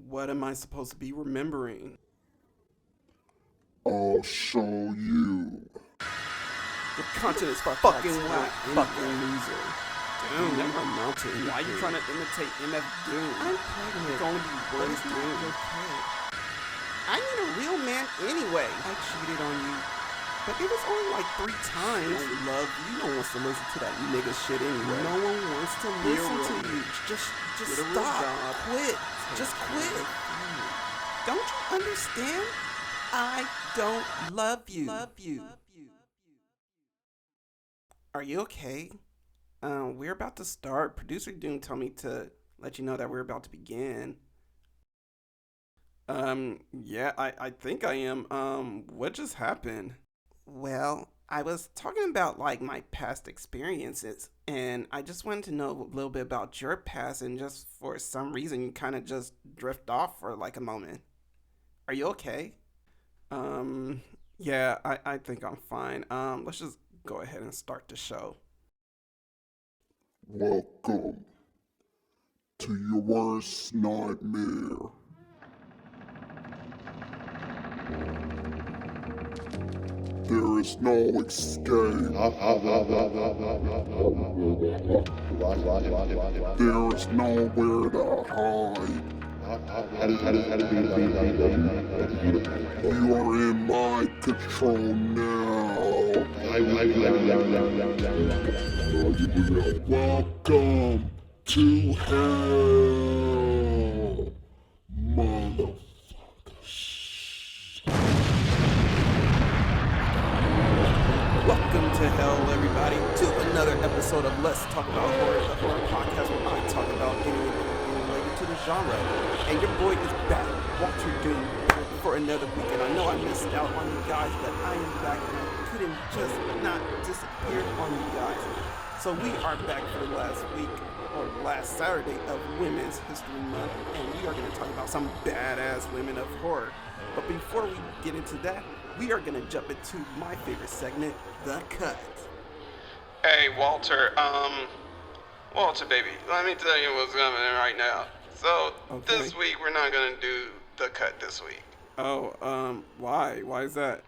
What am I supposed to be remembering? I'll show you. Your content is fucking whack, fucking loser. Doom never amount to anything. Why are you trying to imitate MF Doom? I'm pregnant. It's gonna be worse, Doom. Okay. I need a real man anyway. I cheated on you. But it was only like 3 times. I don't love you. No one wants to listen to that nigga shit anyway. No one wants to listen to you. Just stop. Quit. Just quit. Don't you understand? I don't love you. Are you okay? We're about to start. Producer Doom told me to let you know that we're about to begin. Yeah, I think I am. What just happened? Well, I was talking about like my past experiences, and I just wanted to know a little bit about your past, and just for some reason you kind of just drift off for like a moment. Are you okay? Yeah, I think I'm fine. Let's just go ahead and start the show. Welcome to your worst nightmare. There is no escape. There is nowhere to hide. You are in my control now. Welcome to hell, motherfuckers. Welcome to hell, everybody, to another episode of Let's Talk About Horror, the horror podcast where I talk about anything related to the genre. And your boy is back, Walterdoom, for another week. And I know I missed out on you guys, but I am back and I couldn't just not disappear on you guys. So we are back for the last week, or last Saturday of Women's History Month, and we are going to talk about some badass women of horror. But before we get into that, we are going to jump into my favorite segment, The Cut. Hey, Walter, baby, let me tell you what's coming in right now. So, This week, we're not going to do The Cut this week. Oh, why? Why is that?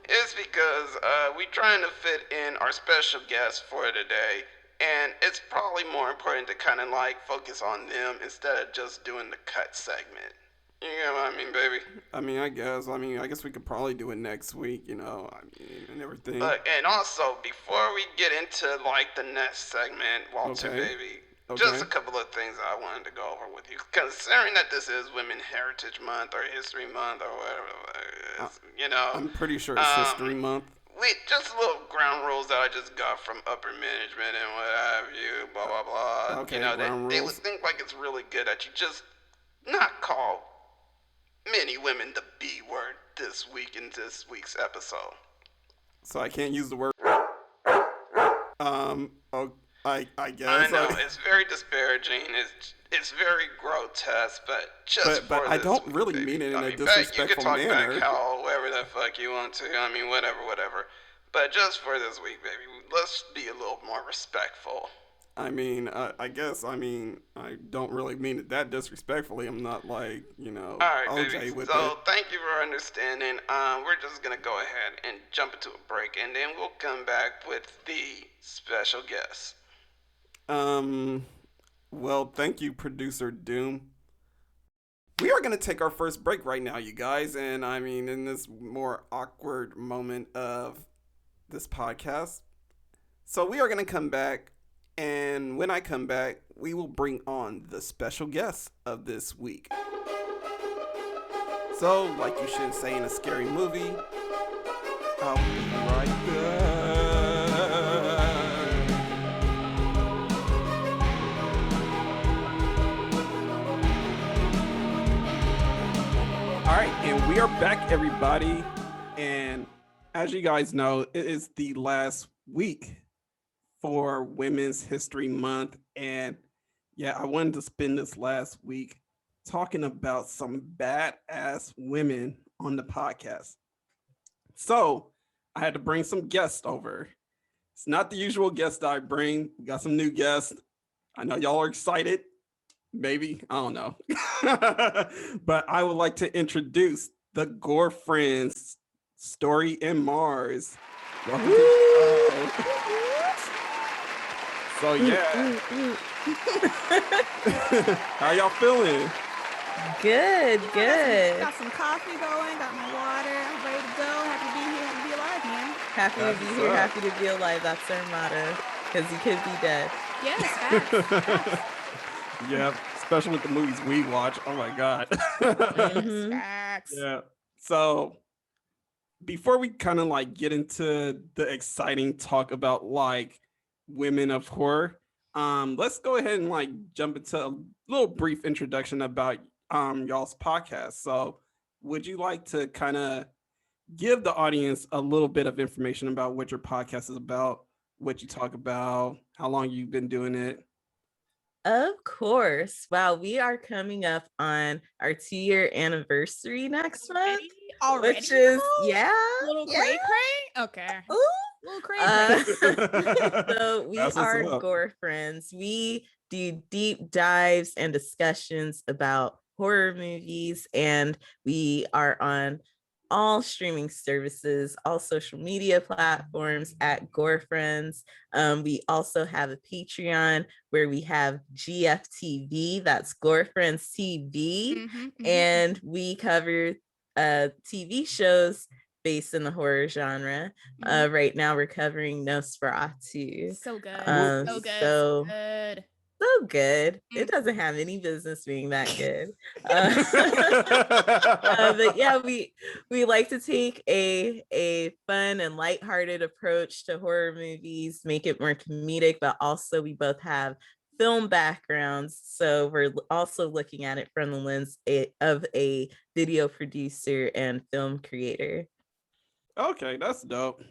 It's because, we're trying to fit in our special guest for today, and it's probably more important to kind of, like, focus on them instead of just doing the Cut segment. You know what I mean, baby? I guess we could probably do it next week, and everything. Look, and also, before we get into, like, the next segment, Walter, baby, just a couple of things I wanted to go over with you. Considering that this is Women's Heritage Month, or History Month, or whatever, I'm pretty sure it's History Month. Just little ground rules that I just got from upper management and what have you, blah, blah, blah. Okay, they would think, like, it's really good that you just not call many women the B word this week in this week's episode. So I can't use the word. I guess. I know it's very disparaging. It's very grotesque, but but I don't this really week, mean it in a disrespectful manner. You can talk back how whatever the fuck you want to. Whatever. But just for this week, baby, let's be a little more respectful. I don't really mean it that disrespectfully. I'm not like, all right, OJ baby. With so, thank you for understanding. We're just going to go ahead and jump into a break, and then we'll come back with the special guest. Well, thank you, Producer Doom. We are going to take our first break right now, you guys, and in this more awkward moment of this podcast. So we are going to come back. And when I come back, we will bring on the special guest of this week. So, like you should say in a scary movie, I'll be right back. Alright, and we are back, everybody. And as you guys know, it is the last week for Women's History Month, and yeah, I wanted to spend this last week talking about some badass women on the podcast. So I had to bring some guests over. It's not the usual guest that I bring. We got some new guests. I know y'all are excited. Maybe, I don't know. But I would like to introduce the Gore Friends, Story in Mars. Welcome to the show. So yeah, how y'all feeling? Good. Got some coffee going, got my water, I'm ready to go. Happy to be here, happy to be alive, man. Happy to be here, happy to be alive. That's our motto, because you could be dead. Yes, facts. Yeah, especially with the movies we watch. Oh my God. Facts. Yeah. So before we kind of like get into the exciting talk about like women of horror, let's go ahead and like jump into a little brief introduction about y'all's podcast. So would you like to kind of give the audience a little bit of information about what your podcast is about, what you talk about, how long you've been doing it? Of course. Wow, we are coming up on our 2-year anniversary next month. Already? Which is, Little cray cray? Okay. Ooh. Little cray cray. So we That's what's are up. Gore Friends. We do deep dives and discussions about horror movies, and we are on all streaming services, all social media platforms at Gore Friends. We also have a Patreon where we have GFTV, that's Gore Friends TV, and we cover TV shows based in the horror genre. Right now we're covering Nosferatu. So good. So good. It doesn't have any business being that good. But yeah, we like to take a fun and lighthearted approach to horror movies, make it more comedic, but also we both have film backgrounds. So we're also looking at it from the lens of a video producer and film creator. Okay, that's dope.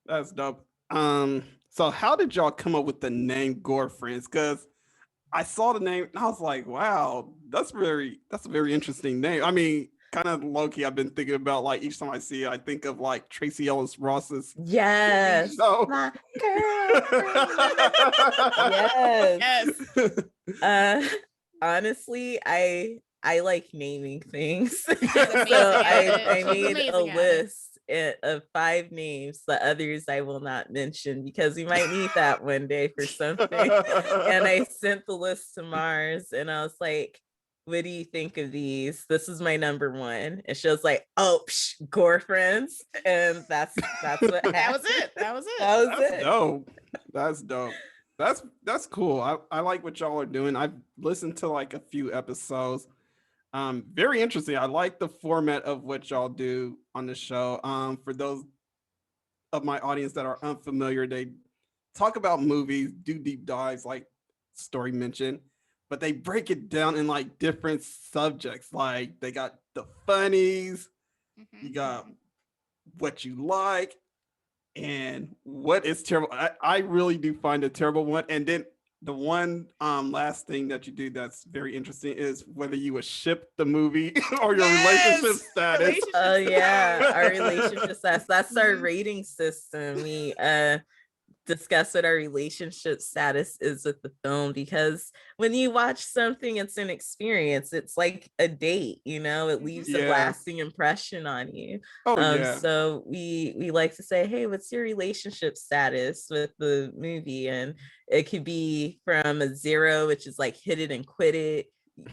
So how did y'all come up with the name Gore Friends? Because I saw the name and I was like, wow, that's a very interesting name. I mean, kind of low-key, I've been thinking about like each time I see it, I think of like Tracy Ellis Ross's Yes. show. My girl. Yes. Honestly, I like naming things. So I made a list of 5 names. The others I will not mention because we might need that one day for something. And I sent the list to Mars and I was like, what do you think of these? This is my number 1. And she was like, oh, Gore Friends. And that's what happened. That was it. That's dope. That's cool. I like what y'all are doing. I've listened to like a few episodes. Very interesting. I like the format of what y'all do on the show. For those of my audience that are unfamiliar, they talk about movies, do deep dives like Story mentioned, but they break it down in like different subjects. Like they got the funnies, you got what you like, and what is terrible. I really do find a terrible one. And then the one last thing that you do that's very interesting is whether you would ship the movie or your relationship status. Oh yeah, our relationship status. That's our rating system. We discuss what our relationship status is with the film, because when you watch something, it's an experience. It's like a date, it leaves a lasting impression on you. So we like to say, hey, what's your relationship status with the movie? And it could be from a 0, which is like hit it and quit it.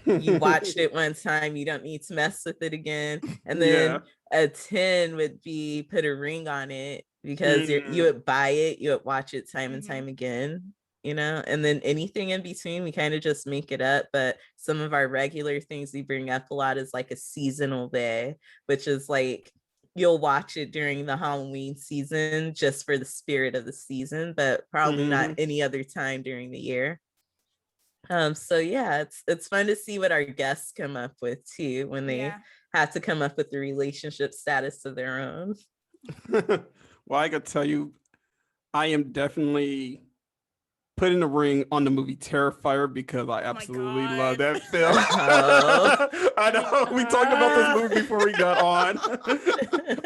You watched it one time, you don't need to mess with it again. And then a 10 would be put a ring on it, because you would buy it, you would watch it time and time again, and then anything in between, we kind of just make it up. But some of our regular things we bring up a lot is like a seasonal day, which is like you'll watch it during the Halloween season just for the spirit of the season, but probably not any other time during the year. So yeah, it's fun to see what our guests come up with too when they have to come up with the relationship status of their own. Well, I could tell you, I am definitely putting a ring on the movie Terrifier because I absolutely love that film. Oh. I know we talked about this movie before we got on.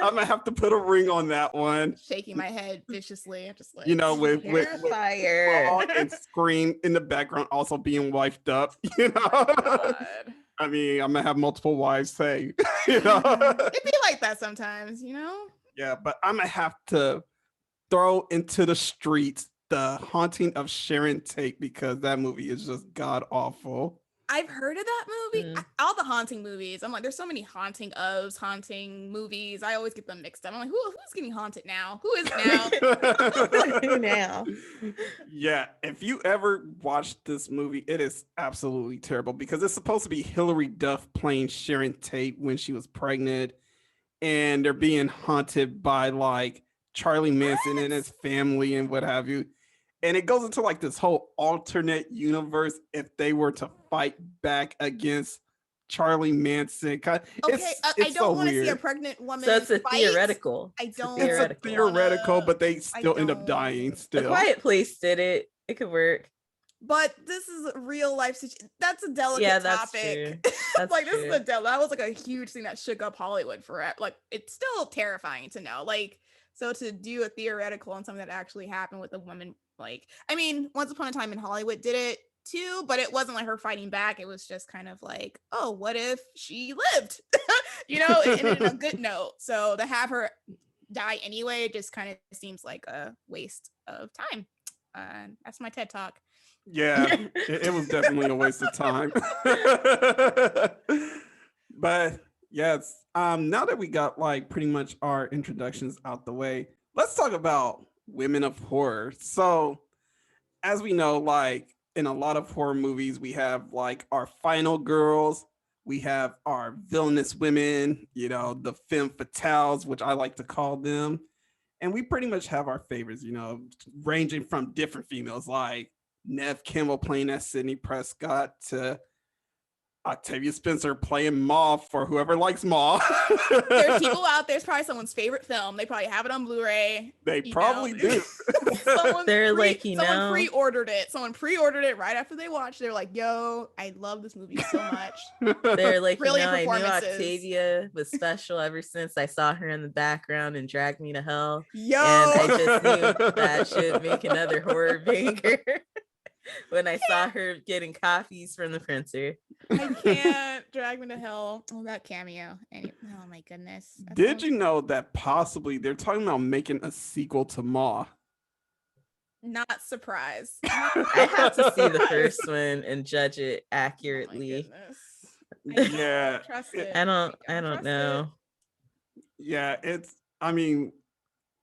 I'm gonna have to put a ring on that one. Shaking my head viciously. I'm just like, You know, with Terrifier. Claw and Scream in the background also being wifed up. You know, God. I mean, I'm gonna have multiple wives say, you know, It'd be like that sometimes, you know. yeah, but I'm gonna have to throw into the streets The Haunting of Sharon Tate because that movie is just god awful. I've heard of that movie. All the haunting movies. I'm like, there's so many haunting movies. I always get them mixed up. I'm like, who's getting haunted now? Who is now? Now. Yeah, if you ever watched this movie, it is absolutely terrible because it's supposed to be Hilary Duff playing Sharon Tate when she was pregnant, and they're being haunted by like Charlie Manson and his family and what have you. And it goes into like this whole alternate universe if they were to fight back against Charlie Manson. Okay, I don't want to see a pregnant woman. So it's a fight. theoretical. I don't. It's a theoretical, but they still end up don't. dying. The Still, Quiet Place did it. It could work. But this is a real life situation. That's a delicate That's topic. true. That's like this true. is that was like a huge thing that shook up Hollywood forever. Like it's still terrifying to know. Like so to do a theoretical on something that actually happened with a woman. Like I mean, Once Upon a Time in Hollywood did it too, but it wasn't like her fighting back. It was just kind of like, oh, what if she lived? You know, it ended on a good note. So to have her die anyway, it just kind of seems like a waste of time. That's my TED Talk. yeah, it was definitely a waste of time. But yes, now that we got like pretty much our introductions out the way, let's talk about women of horror. So, as we know, like in a lot of horror movies, we have like our final girls, we have our villainous women, you know, the femme fatales, which I like to call them. And we pretty much have our favorites, you know, ranging from different females like Nev Campbell playing as Sidney Prescott to Octavia Spencer playing Ma for whoever likes Ma. There's people out there's probably someone's favorite film. They probably have it on Blu-ray. They probably do. They're like, someone pre-ordered it. Someone pre-ordered it right after they watched. They're like, "Yo, I love this movie so much." They're like, Brilliant I knew performances. Octavia was special ever since I saw her in the background and Drag Me to Hell. Yo, And I just knew that should make another horror banger. When I saw her getting copies from the printer. I can't. Drag Me to Hell. Oh, that cameo. Oh my goodness. Did you know that possibly they're talking about making a sequel to Ma? Not surprised. I have to see the first one and judge it accurately. Yeah. Trust it. I don't Trust know. Yeah, I mean,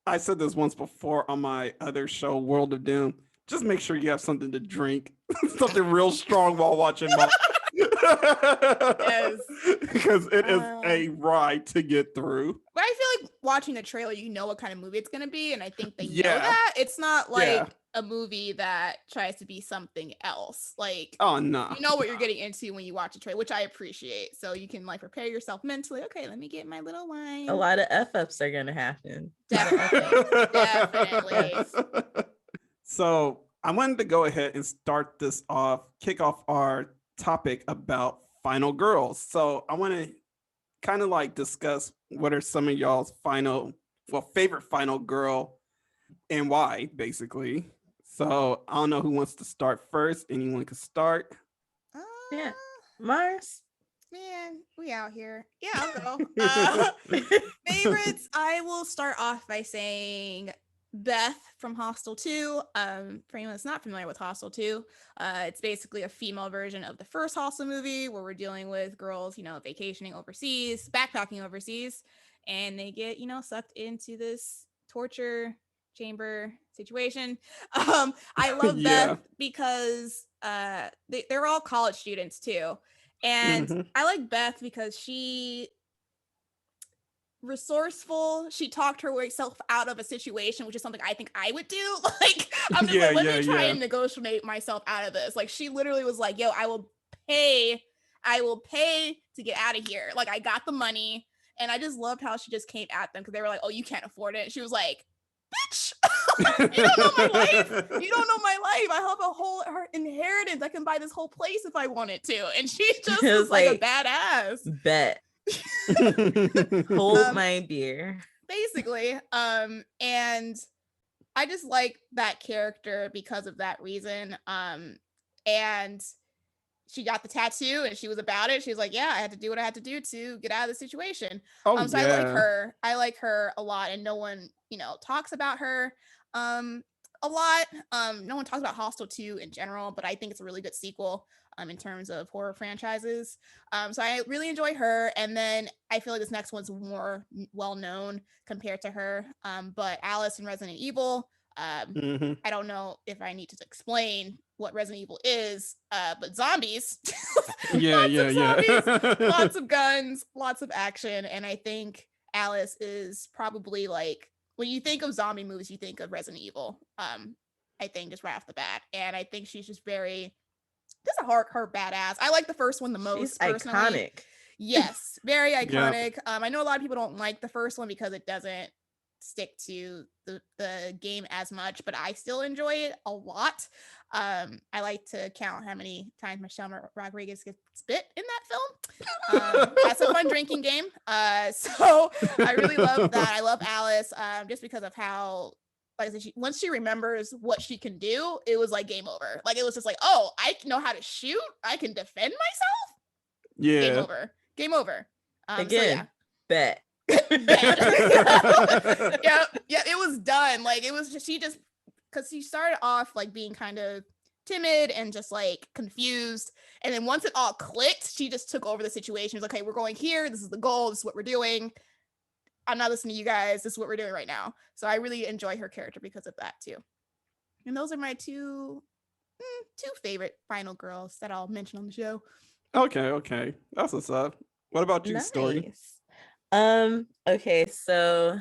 I said this once before on my other show, World of Doom. Just make sure you have something to drink, something real strong while watching Ma. Yes. Because it is a ride to get through. But I feel like watching the trailer, you know what kind of movie it's gonna be, and I think they know Yeah. that. It's not like Yeah. a movie that tries to be something else. Like Oh, no. you know what you're getting into when you watch a trailer, which I appreciate. So you can like prepare yourself mentally. Okay, let me get my little wine. A lot of F-ups are gonna happen. Definitely. Definitely. So I wanted to go ahead and start this off, kick off our topic about final girls. So I want to kind of like discuss what are some of y'all's favorite final girl and why, basically. So I don't know who wants to start first. Anyone can start. Yeah. Mars. Man, we out here. Yeah, I'll go. Favorites, I will start off by saying Beth from Hostel 2. For anyone that's not familiar with Hostel 2, it's basically a female version of the first Hostel movie where we're dealing with girls, you know, vacationing overseas, backpacking overseas, and they get, you know, sucked into this torture chamber situation. I love Beth because they're all college students too. And I like Beth because she resourceful. She talked herself out of a situation, which is something I think I would do. Like, I'm just like, let me try and negotiate myself out of this. Like, she literally was like, yo, I will pay to get out of here. Like, I got the money. And I just loved how she just came at them because they were like, oh, you can't afford it. She was like, bitch, You don't know my life. You don't know my life. I have her inheritance. I can buy this whole place if I wanted to. And she just It was like a badass. Bet. Hold my beer. Basically. And I just like that character because of that reason. And she got the tattoo and she was about it. She was like, yeah, I had to do what I had to do to get out of the situation. Oh, So yeah. I like her a lot, and no one, talks about her a lot. No one talks about Hostel 2 in general, but I think it's a really good sequel in terms of horror franchises. So I really enjoy her. And then I feel like this next one's more well known compared to her. But Alice in Resident Evil, Mhm. I don't know if I need to explain what Resident Evil is, but zombies. Yeah, Lots yeah, of yeah. zombies, lots of guns, lots of action. And I think Alice is probably like, when you think of zombie movies, you think of Resident Evil. I think just right off the bat. And I think she's just just a her badass. I like the first one the most. She's personally. iconic. Yes, very Yep. iconic. I know a lot of people don't like the first one because it doesn't stick to the game as much, but I still enjoy it a lot. I like to count how many times Michelle Rodriguez gets bit in that film. That's a fun drinking game. So I really love that. I love Alice just because of how, like I said, once she remembers what she can do, it was like game over. Like it was just like, oh, I know how to shoot. I can defend myself. Yeah. Game over. Again, bet. Yeah, it was done. Like it was just because she started off like being kind of timid and just like confused, and then once it all clicked, she just took over the situation. She was like, okay, we're going here, this is the goal, this is what we're doing, I'm not listening to you guys, this is what we're doing right now. So I really enjoy her character because of that too. And those are my two favorite final girls that I'll mention on the show. Okay. That's what's up. What about you, Story? Okay, so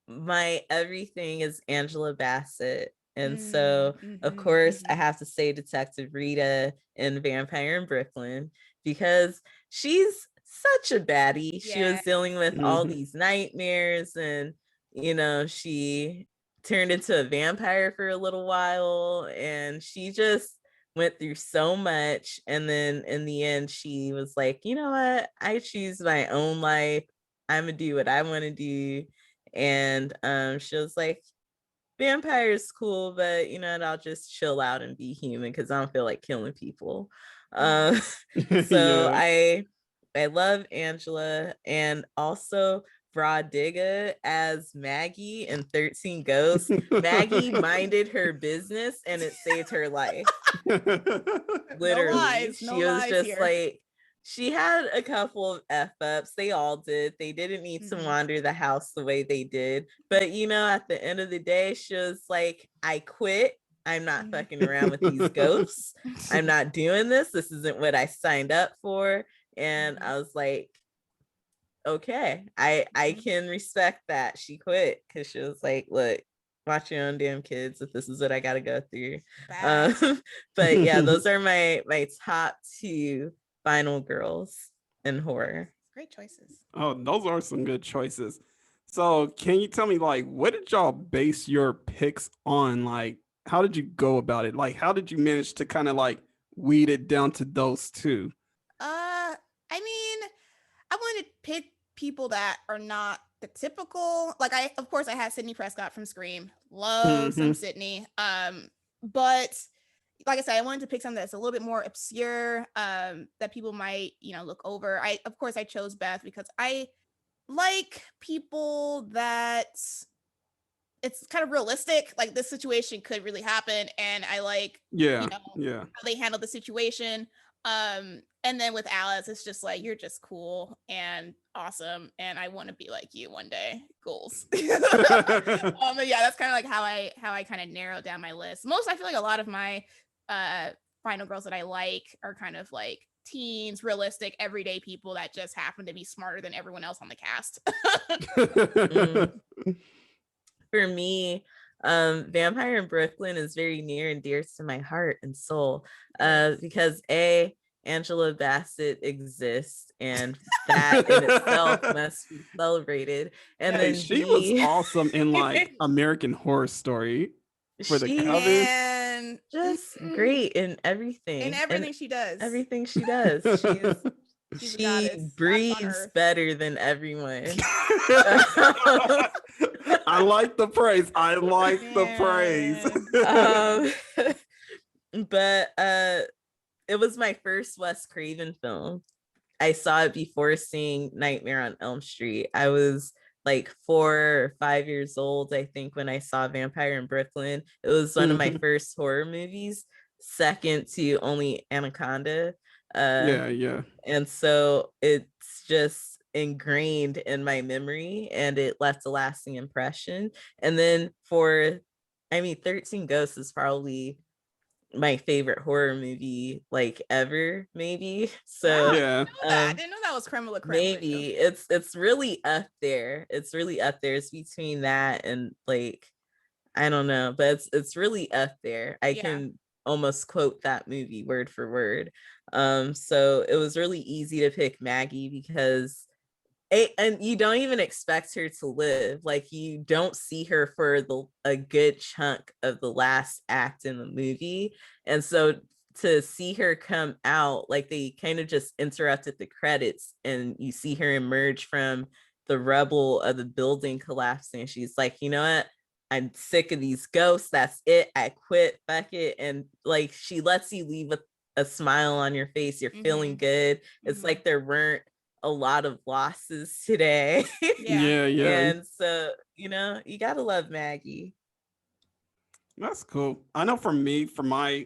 my everything is Angela Bassett. And so, of course, I have to say Detective Rita in Vampire in Brooklyn, because she's such a baddie. She was dealing with all these nightmares, and, she turned into a vampire for a little while, and she just went through so much. And then in the end, she was like, you know what? I choose my own life. I'm gonna do what I want to do. And she was like, vampire is cool, but I'll just chill out and be human because I don't feel like killing people. So Yeah. I love Angela, and also Brodiga as Maggie in 13 Ghosts. Maggie minded her business and it saved her life. Literally. No She was lies just here. like, she had a couple of F-ups. They all did. They didn't need to wander the house the way they did. But, at the end of the day, she was like, I quit. I'm not fucking around with these ghosts. I'm not doing this. This isn't what I signed up for. And I was like, okay, I can respect that. She quit because she was like, look, watch your own damn kids if this is what I got to go through. But yeah, those are my top two final girls in horror. Great choices. Oh, those are some good choices. So can you tell me, like, what did y'all base your picks on? Like, how did you go about it? Like, how did you manage to kind of like weed it down to those two? I mean, I wanted to pick people that are not the typical, like of course I had Sydney Prescott from Scream. Love some Sydney. But like I said, I wanted to pick something that's a little bit more obscure, that people might, look over. Of course I chose Beth because I like people that it's kind of realistic, like this situation could really happen, and I like how they handle the situation. And then with Alice, it's just like, you're just cool and awesome, and I want to be like you one day. Goals. But yeah, that's kind of like how I kind of narrowed down my list. I feel like a lot of my final girls that I like are kind of like teens, realistic, everyday people that just happen to be smarter than everyone else on the cast. For me, Vampire in Brooklyn is very near and dear to my heart and soul, because Angela Bassett exists, and that in itself must be celebrated. And Hey, then she was awesome in like American Horror Story for the She- Coven. And just great in everything. in everything she does. Everything she does. She's a She goddess, goddess on breathes earth. better than everyone. I like the praise. I like the praise. But it was my first Wes Craven film. I saw it before seeing Nightmare on Elm Street. I was like 4 or 5 years old, I think, when I saw Vampire in Brooklyn. It was one of my first horror movies, second to only Anaconda. Yeah. And so it's just ingrained in my memory, and it left a lasting impression. And then 13 Ghosts is probably my favorite horror movie like ever, maybe. So Yeah. I didn't know that was creme de la creme. maybe it's really up there. It's really up there. It's between that and like, I don't know, but it's really up there. I can almost quote that movie word for word. So it was really easy to pick Maggie because and you don't even expect her to live. Like, you don't see her for a good chunk of the last act in the movie. And so to see her come out, like, they kind of just interrupted the credits and you see her emerge from the rubble of the building collapsing. She's like, you know what? I'm sick of these ghosts. That's it. I quit. Fuck it. And like, she lets you leave a smile on your face. You're feeling good. It's like there weren't a lot of losses today. Yeah. And so, you gotta love Maggie. That's cool. I know for me, for my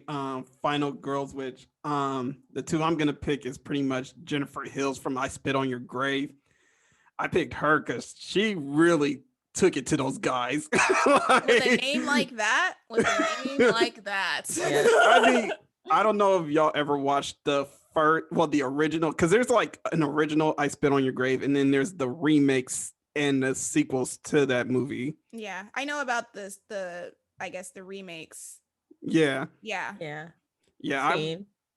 final girls, which the two I'm gonna pick is pretty much Jennifer Hills from I Spit on Your Grave. I picked her because she really took it to those guys. With a name like that, Yeah. I mean, I don't know if y'all ever watched the original, because there's like an original I Spit on Your Grave, and then there's the remakes and the sequels to that movie. Yeah, I know about this. I guess the remakes. Yeah.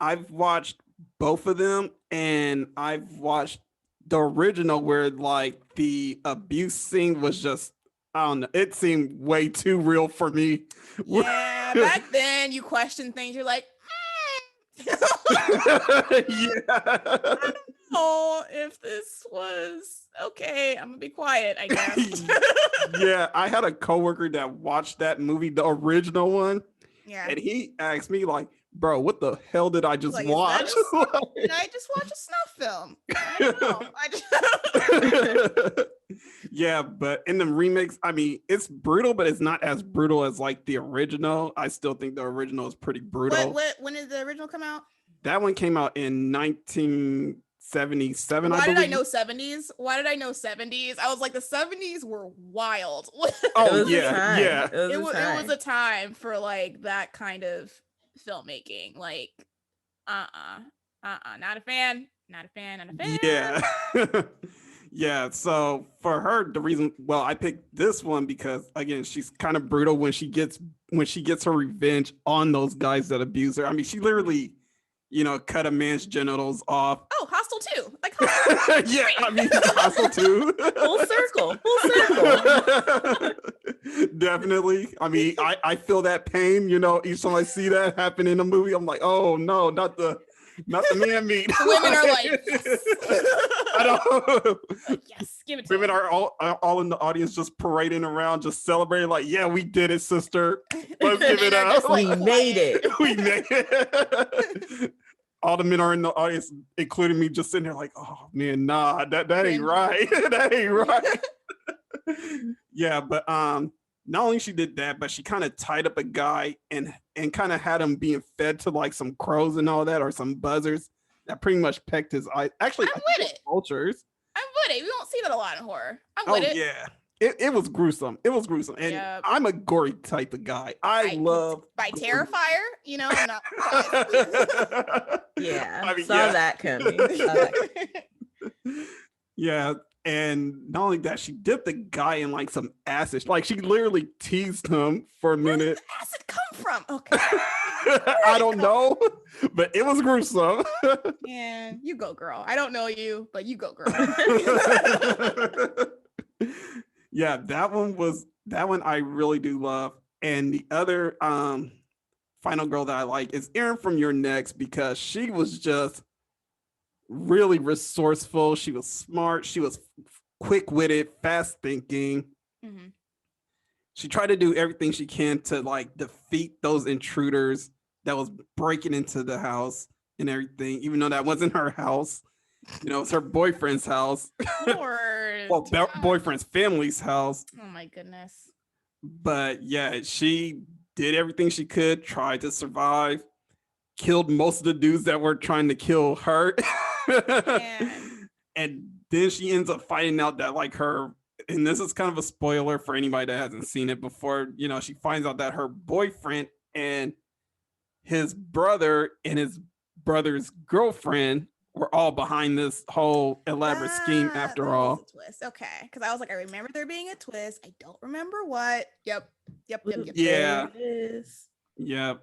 I've watched both of them, and I've watched the original where like the abuse scene was just, I don't know, it seemed way too real for me. Yeah, back then you question things. You're like, Yeah. I don't know if this was okay. I'm gonna be quiet, I guess. Yeah, I had a coworker that watched that movie, the original one. Yeah. And he asked me like, bro, what the hell did I just watch? Did I just watch a snuff film? I don't know. Yeah, but in the remakes, I mean, it's brutal, but it's not as brutal as like the original. I still think the original is pretty brutal. When did the original come out? That one came out in 1977. Why did I know 70s? Why did I know 70s? I was like, the 70s were wild. Oh yeah. It was a time for like that kind of filmmaking. Like, not a fan. Yeah. Yeah, so for her, the reason, well, I picked this one because again, she's kind of brutal when she gets her revenge on those guys that abuse her. I mean, she literally, cut a man's genitals off. Oh, Hostel 2. Like Hostel 2. Yeah, I mean, Hostel 2. Full circle. Definitely. I mean, I feel that pain, each time I see that happen in a movie, I'm like, oh no, not the man meat. Women are like, yes. I don't. Yes, give it to Women me. are all in the audience just parading around, just celebrating like, yeah, we did it, sister. Let's give it up. We made it. We made it. All the men are in the audience, including me, just sitting there like, oh man, nah, that ain't right. That ain't right. Yeah, but not only she did that, but she kind of tied up a guy and kind of had him being fed to like some crows and all that, or some buzzards that pretty much pecked his eye. Actually, I'm with it. Vultures. I'm with it. We don't see that a lot in horror. I'm with it. Yeah. It was gruesome. It was gruesome. And Yep. I'm a gory type of guy. I love by Terrifier, I'm not. Yeah, I mean, saw that coming. Yeah. And not only that, she dipped the guy in like some acid. Like she literally teased him for a Where did minute. the acid come from? Okay. I don't know, but it was gruesome. Man, you go, girl. I don't know you, but you go, girl. Yeah, that one I really do love. And the other final girl that I like is Erin from Your Next, because she was just really resourceful. She was smart. She was quick-witted, fast thinking. Mhm. She tried to do everything she can to like defeat those intruders that was breaking into the house and everything, even though that wasn't her house. You know, it's her boyfriend's house. Lord. Well, God. boyfriend's family's house. Oh my goodness. But yeah, she did everything she could, tried to survive, killed most of the dudes that were trying to kill her. Man. And then she ends up finding out that like her, and this is kind of a spoiler for anybody that hasn't seen it before, you know, she finds out that her boyfriend and his brother and his brother's girlfriend were all behind this whole elaborate scheme after There all. was a twist. Okay. Because I was like, I remember there being a twist. I don't remember what. Yep. Yeah. There it is. Yep.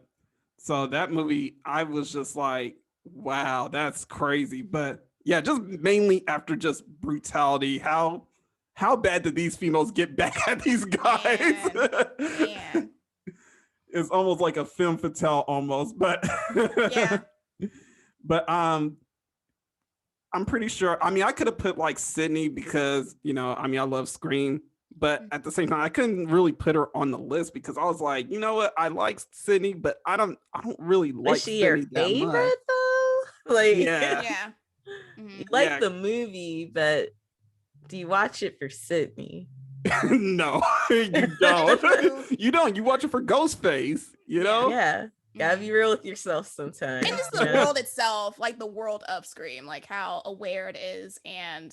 So that movie, I was just like, wow, that's crazy. But yeah, just mainly after just brutality, how bad did these females get back at these guys? Man. It's almost like a femme fatale almost, but Yeah. But I'm pretty sure. I mean, I could have put like Sydney because, you know, I mean, I love Scream, but at the same time, I couldn't really put her on the list because I was like, you know what, I like Sydney, but I don't really like Was she your Sydney that much. favorite though? Like, Yeah. Yeah. you Mhm. like Yeah. the movie, but do you watch it for Sydney? No, you don't. You don't. You watch it for Ghostface, you know? Yeah, gotta be real with yourself sometimes. And just the Yeah. world itself, like the world of Scream, like how aware it is. And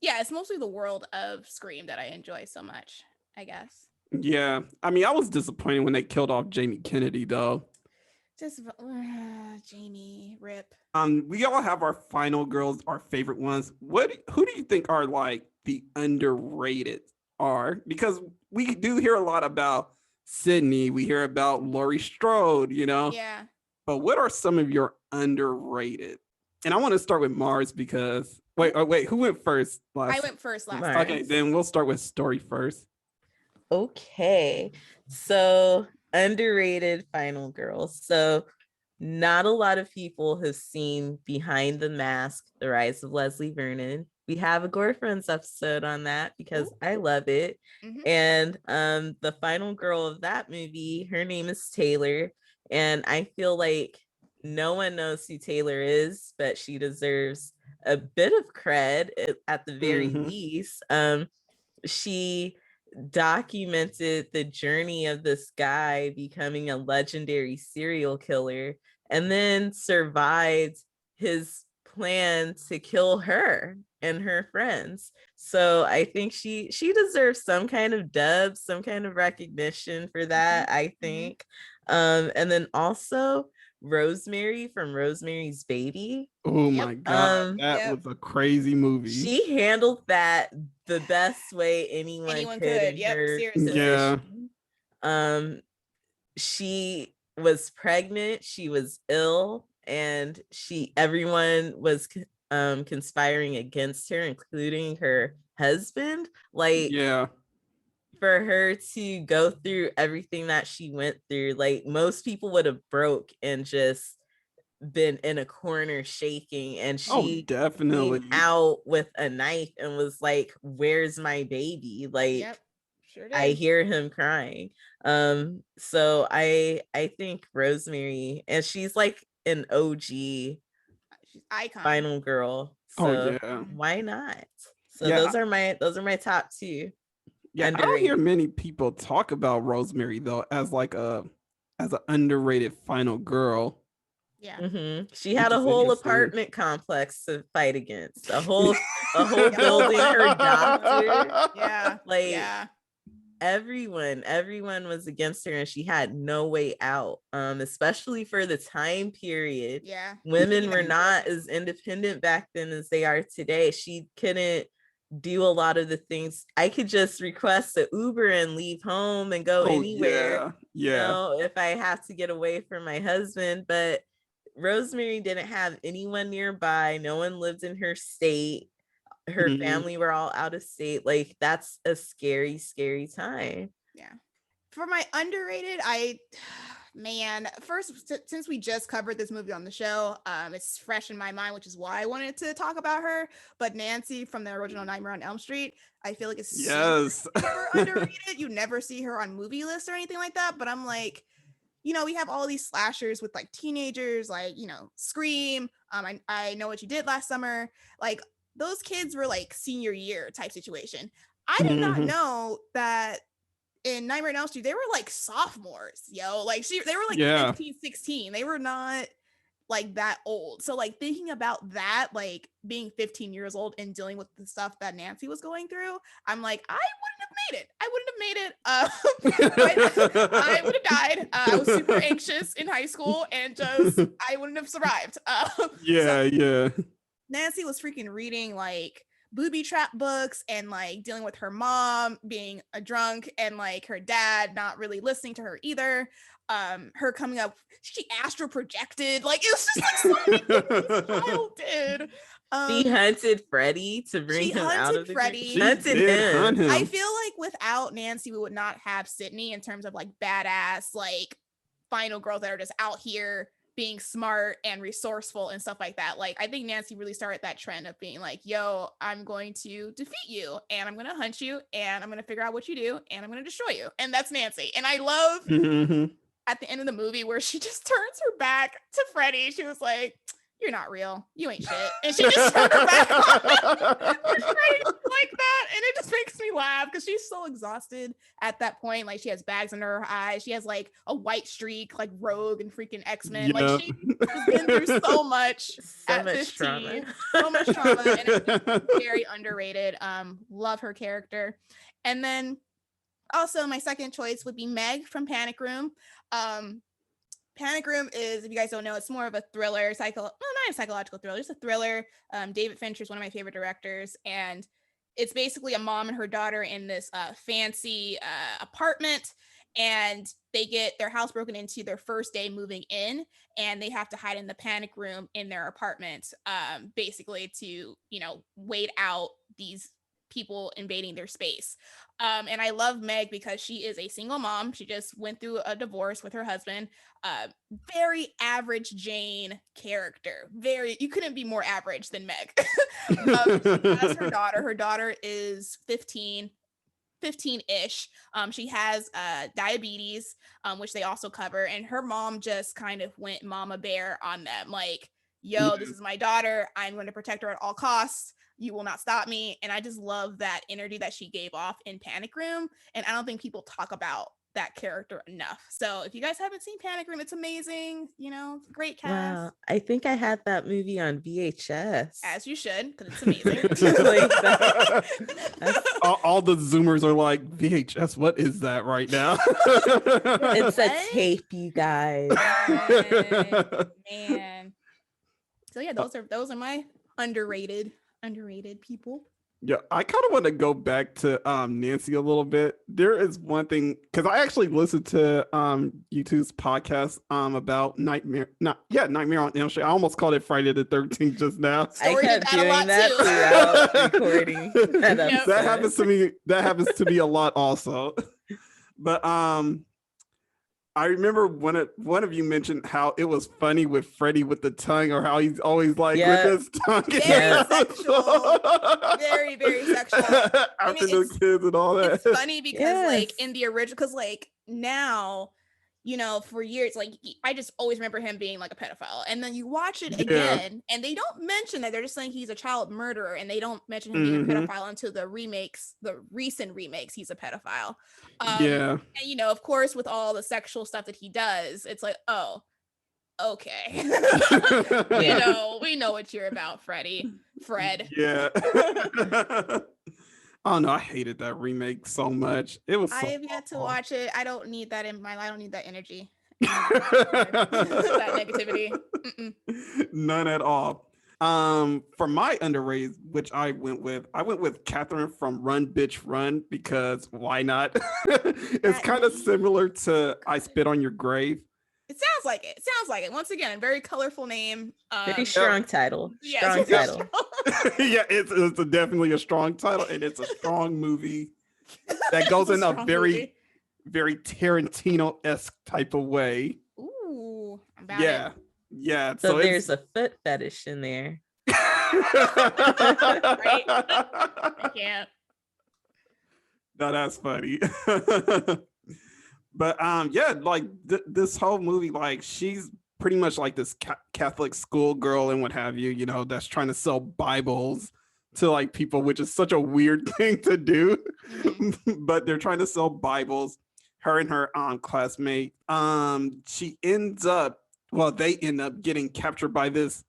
yeah, it's mostly the world of Scream that I enjoy so much, I guess. Yeah. I mean, I was disappointed when they killed off Jamie Kennedy, though. Just Jamie, rip. We all have our final girls, our favorite ones. Who do you think are like the underrated are? Because we do hear a lot about Sydney, we hear about Laurie Strode, you know. Yeah. But what are some of your underrated? And I want to start with Mars because wait, who went first? I went first last Mars. time. Okay, then we'll start with Story first. Okay, so underrated final girls. So not a lot of people have seen Behind the Mask, The Rise of Leslie Vernon. We have a Gore Friends episode on that because I love it. Mhm. And the final girl of that movie, her name is Taylor. And I feel like no one knows who Taylor is, but she deserves a bit of cred at the very least. She documented the journey of this guy becoming a legendary serial killer and then survived his plan to kill her and her friends. So I think she deserves some kind of dub, some kind of recognition for that, I think. And then also Rosemary from Rosemary's Baby. Oh my God, that was a crazy movie. She handled that the best way anyone could. In Yep, her seriously. Yeah. position. She was pregnant, she was ill, and everyone was conspiring against her, including her husband. Like, yeah, for her to go through everything that she went through, like most people would have broke and just been in a corner shaking, and she definitely came out with a knife and was like, where's my baby? Like, Yep, sure did. I hear him crying. So I think Rosemary, and she's like an OG She's icon. final girl. So why not? So those are my top two. Yeah, I don't hear many people talk about Rosemary though as like an underrated final girl. Yeah. She had a whole apartment complex to fight against. A whole building, her doctor. Yeah. Like, yeah. everyone was against her, and she had no way out. Especially for the time period. Yeah. Women were not as independent back then as they are today. She couldn't do a lot of the things. I could just request an Uber and leave home and go anywhere. Yeah. You know, if I have to get away from my husband. But Rosemary didn't have anyone nearby. No one lived in her state. Her family were all out of state. Like, that's a scary, scary time. Yeah. For my underrated, first, since we just covered this movie on the show, it's fresh in my mind, which is why I wanted to talk about her. But Nancy from the original Nightmare on Elm Street, I feel like it's super underrated. You never see her on movie lists or anything like that. But I'm like, you know, we have all these slashers with like teenagers, like, you know, Scream. I Know What You Did Last Summer. Like, those kids were like senior year type situation. I did not know that in Nightmare on Elm Street, they were like sophomores, yo. Like, they were like 15, 16. They were not like that old. So like thinking about that, like being 15 years old and dealing with the stuff that Nancy was going through, I'm like, I wouldn't have made it. I would have died. I was super anxious in high school and just, I wouldn't have survived. Yeah. Nancy was freaking reading like booby trap books and like dealing with her mom being a drunk and like her dad not really listening to her either. Her coming up, she astral projected. Like, it was just like so many things this child did. She hunted Freddy to bring him out of the Freddy. She hunted him. I feel like without Nancy, we would not have Sydney in terms of like badass, like final girls that are just out here being smart and resourceful and stuff like that. Like, I think Nancy really started that trend of being like, yo, I'm going to defeat you and I'm going to hunt you and I'm going to figure out what you do and I'm going to destroy you. And that's Nancy. And I love at the end of the movie where she just turns her back to Freddy. She was like, you're not real. You ain't shit. And she just turned her back on him. Like that. And it just makes me laugh because she's so exhausted at that point. Like, she has bags under her eyes. She has like a white streak, like Rogue and freaking X-Men. Yeah. Like, she's been through so much at 15. Trauma. So much trauma. And it's very underrated. Love her character. And then also my second choice would be Meg from Panic Room. Panic Room is, if you guys don't know, it's more of a thriller, not a psychological thriller, just a thriller. David Fincher is one of my favorite directors, and it's basically a mom and her daughter in this fancy apartment, and they get their house broken into their first day moving in, and they have to hide in the panic room in their apartment, basically to, you know, wait out these people invading their space. And I love Meg because she is a single mom. She just went through a divorce with her husband. Very average Jane character. You couldn't be more average than Meg. She has her daughter. Her daughter is 15-ish. She has diabetes, which they also cover. And her mom just kind of went mama bear on them. Like, yo, this is my daughter. I'm going to protect her at all costs. You will not stop me. And I just love that energy that she gave off in Panic Room. And I don't think people talk about that character enough. So if you guys haven't seen Panic Room, it's amazing. You know, great cast. Wow. I think I had that movie on VHS. As you should, because it's amazing. Like all the Zoomers are like, VHS, what is that right now? It's a tape, you guys. Man. So yeah, those are my underrated people. Yeah, I kind of want to go back to Nancy a little bit. There is one thing, because I actually listened to YouTube's podcast about Nightmare on Elm Street. I almost called it Friday the 13th just now. I kept doing that throughout recording. That happens to me. That happens to me a lot also. But I remember one of you mentioned how it was funny with Freddy with the tongue, or how he's always like with his tongue. Very sexual. Very, very sexual. After the kids and all that. It's funny because like in the original, because like now, you know, for years, like I just always remember him being like a pedophile. And then you watch it again and they don't mention that. They're just saying he's a child murderer, and they don't mention him being a pedophile until the recent remakes, he's a pedophile. And you know, of course, with all the sexual stuff that he does, it's like, oh, okay. we know what you're about, Fred. Yeah. Oh no, I hated that remake so much. It was. I have yet to watch it. I don't need that in my life. I don't need that energy. That negativity. None at all. For my underrated, which I went with Catherine from Run Bitch Run, because why not? It's kind of similar to I Spit on Your Grave. It sounds like it. It sounds like it. Once again, a very colorful name. Very strong title. Yeah, Strong title. Yeah, it's definitely a strong title, and it's a strong movie that goes in a very, very Tarantino-esque type of way. Ooh, I'm about Yeah, it. yeah. So there's a foot fetish in there. Right? I can't. No, that's funny. But yeah, like this whole movie, like she's pretty much like this Catholic schoolgirl and what have you, you know, that's trying to sell Bibles to like people, which is such a weird thing to do. But they're trying to sell Bibles. Her and her classmate. They end up getting captured by this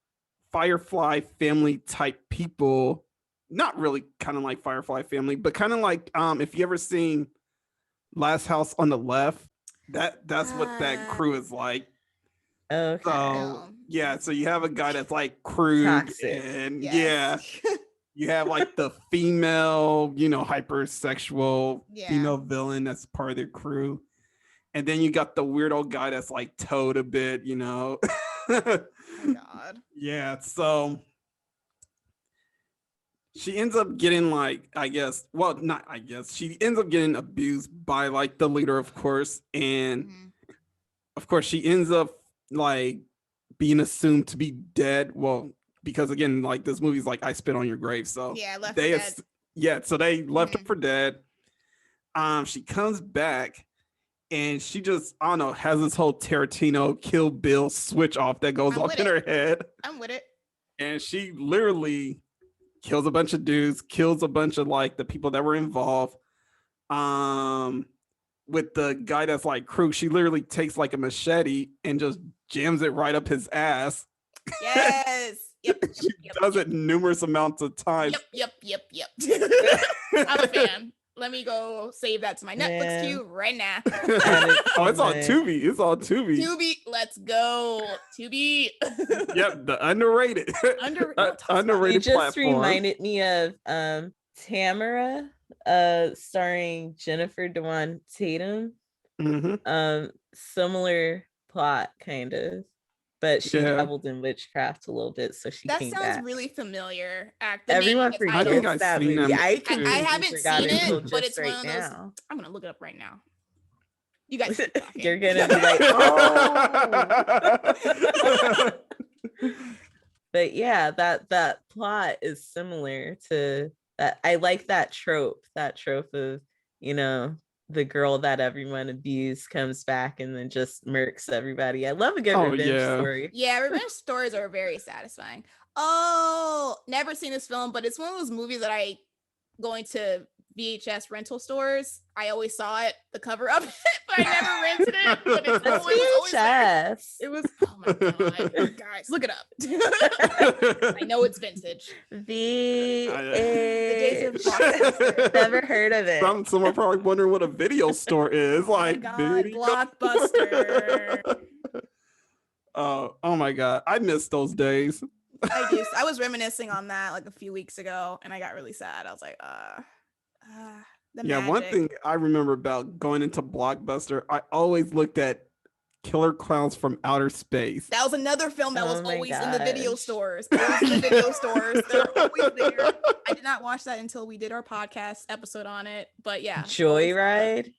Firefly family type people. Not really kind of like Firefly family, but kind of like if you ever seen Last House on the Left, that's what that crew is like. Okay. So yeah, so you have a guy that's like crude Toxic. and Yes. yeah, you have like the female, you know, hypersexual female villain that's part of their crew, and then you got the weirdo guy that's like towed a bit, you know. Oh my God. Yeah, so she ends up getting like, she ends up getting abused by like the leader, of course. And of course, she ends up like being assumed to be dead. Well, because again, like this movie's like I Spit on Your Grave. So Yeah, left they, for dead. yeah, so they left her for dead. She comes back and she just, I don't know, has this whole Tarantino Kill Bill switch off that goes off in her head. I'm with it. And she literally kills a bunch of dudes, kills a bunch of like the people that were involved. With the guy that's like crew, she literally takes like a machete and just jams it right up his ass. Yes. Yep. She does it numerous amounts of times. Yep. I'm a fan. Let me go save that to my Netflix queue right now. Oh, it's on Tubi. It's on Tubi. Tubi, let's go. Tubi. Yep, the underrated. Underrated You just platform. reminded me of Tamara, starring Jennifer Dewan Tatum. Similar plot, kind of. But she dabbled in witchcraft a little bit, so she came back. That sounds really familiar. Everyone forgets that movie. I haven't seen it, but it's right one of those. now. I'm gonna look it up right now. You guys, you're gonna be like, oh. But yeah, that plot is similar to that. I like that trope of, you know, the girl that everyone abused comes back and then just murks everybody. I love a good revenge story. Yeah, revenge stories are very satisfying. Oh, never seen this film, but it's one of those movies that I going to VHS rental stores. I always saw it, the cover of it, but I never rented it. But it's always there. It was, oh my God, guys, look it up. I know it's vintage. The days of Blockbuster. Never heard of it. Someone probably wondering what a video store is. Like, Blockbuster. Oh my God, I miss those days. I was reminiscing on that like a few weeks ago, and I got really sad. I was like, one thing I remember about going into Blockbuster, I always looked at Killer Clowns from Outer Space. That was another film that was always in the video stores. Always in the video stores. They're always there. I did not watch that until we did our podcast episode on it. But yeah. Joyride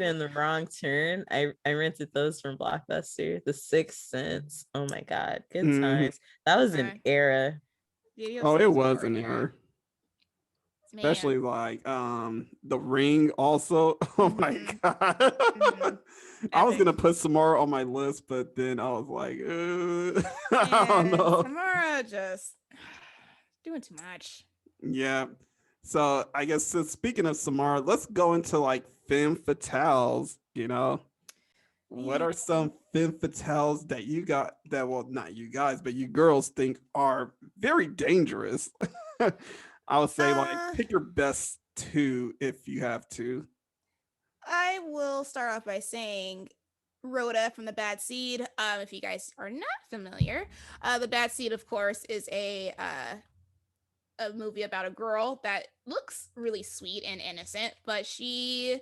and The Wrong Turn. I rented those from Blockbuster. The Sixth Sense. Oh my God. Good times. That was an era. It was an era. Especially like The Ring also. Oh my God. I was gonna put Samara on my list, but then I was like, I don't know. Samara just doing too much. Yeah. So I guess speaking of Samara, let's go into like femme fatales, you know. What are some femme fatales that you got that, well, not you guys, but you girls think are very dangerous? I would say like pick your best two if you have to. I will start off by saying Rhoda from The Bad Seed. If you guys are not familiar, The Bad Seed, of course, is a movie about a girl that looks really sweet and innocent, but she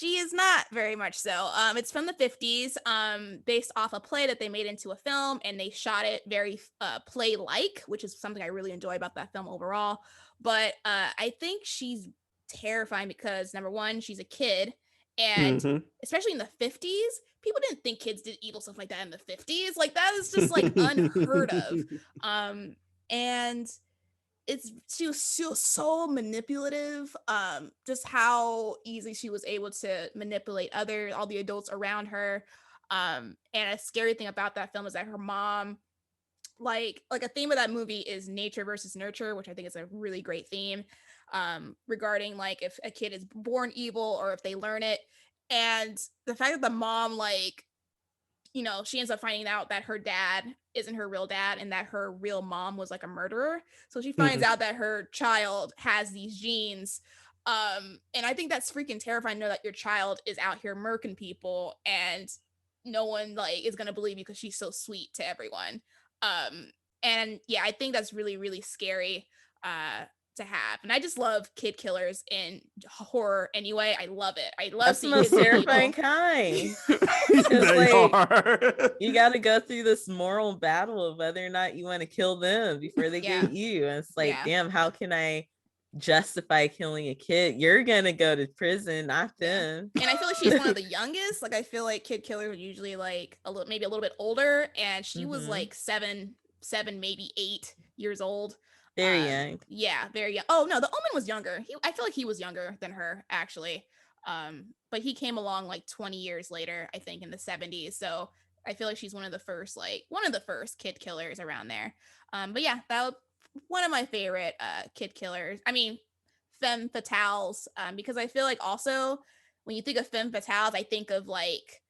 is not very much so. It's from the 50s, based off a play that they made into a film, and they shot it very play-like, which is something I really enjoy about that film overall. But I think she's terrifying because, number one, she's a kid, and especially in the 50s, people didn't think kids did evil stuff like that in the 50s. Like, that is just like unheard of. And she was so manipulative, just how easy she was able to manipulate all the adults around her. And a scary thing about that film is that her mom, like a theme of that movie is nature versus nurture, which I think is a really great theme, regarding like if a kid is born evil or if they learn it. And the fact that the mom, like, you know, she ends up finding out that her dad isn't her real dad and that her real mom was like a murderer. So she finds out that her child has these genes. And I think that's freaking terrifying to know that your child is out here murking people and no one like is going to believe you because she's so sweet to everyone. And yeah, I think that's really, really scary to have. And I just love kid killers in horror anyway. I love it. I love That's the most terrifying kind. They Like, are. you got to go through this moral battle of whether or not you want to kill them before they get you. And it's like, damn, how can I justify killing a kid? You're gonna go to prison, not them. And I feel like she's one of the youngest. Like, I feel like kid killers are usually like maybe a little bit older, and she was like 7, maybe 8 years old. Very young. Yeah, very young. Oh no, the Omen was younger. I feel like he was younger than her, actually. But he came along like 20 years later, I think, in the 70s. So I feel like she's one of the first kid killers around there. But yeah, that was one of my favorite kid killers. I mean, femme fatales, because I feel like also when you think of femme fatales, I think of like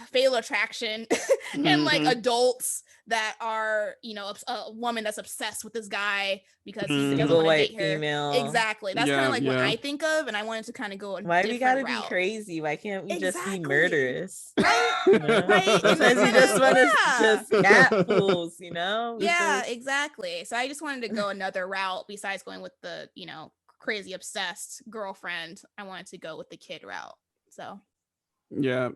Fatal Attraction and like adults that are, you know, a woman that's obsessed with this guy because he doesn't want to date her. Female. Exactly. That's kind of like what I think of, and I wanted to kind of go a why we gotta route. be crazy? Why can't we just be murderous? Right? You know? Right? Sometimes you just want to just cat fools, you know? Yeah, exactly. So I just wanted to go another route besides going with the, you know, crazy obsessed girlfriend. I wanted to go with the kid route. So Yeah.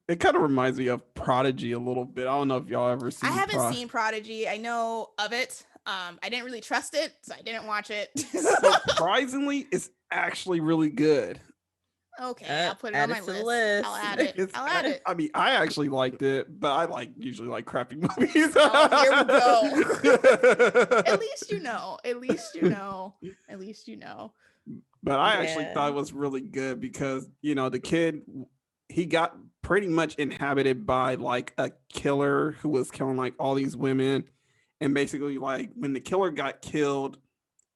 It kind of reminds me of Prodigy a little bit. I don't know if y'all ever seen. I haven't seen Prodigy. I know of it. I didn't really trust it, so I didn't watch it. Surprisingly, it's actually really good. Okay, I'll put it on my list. I'll add it. I'll add it. I mean, I actually liked it, but I usually like crappy movies. Oh, here we go. At least you know. But I actually thought it was really good because, you know, the kid, he got pretty much inhabited by like a killer who was killing like all these women. And basically, like, when the killer got killed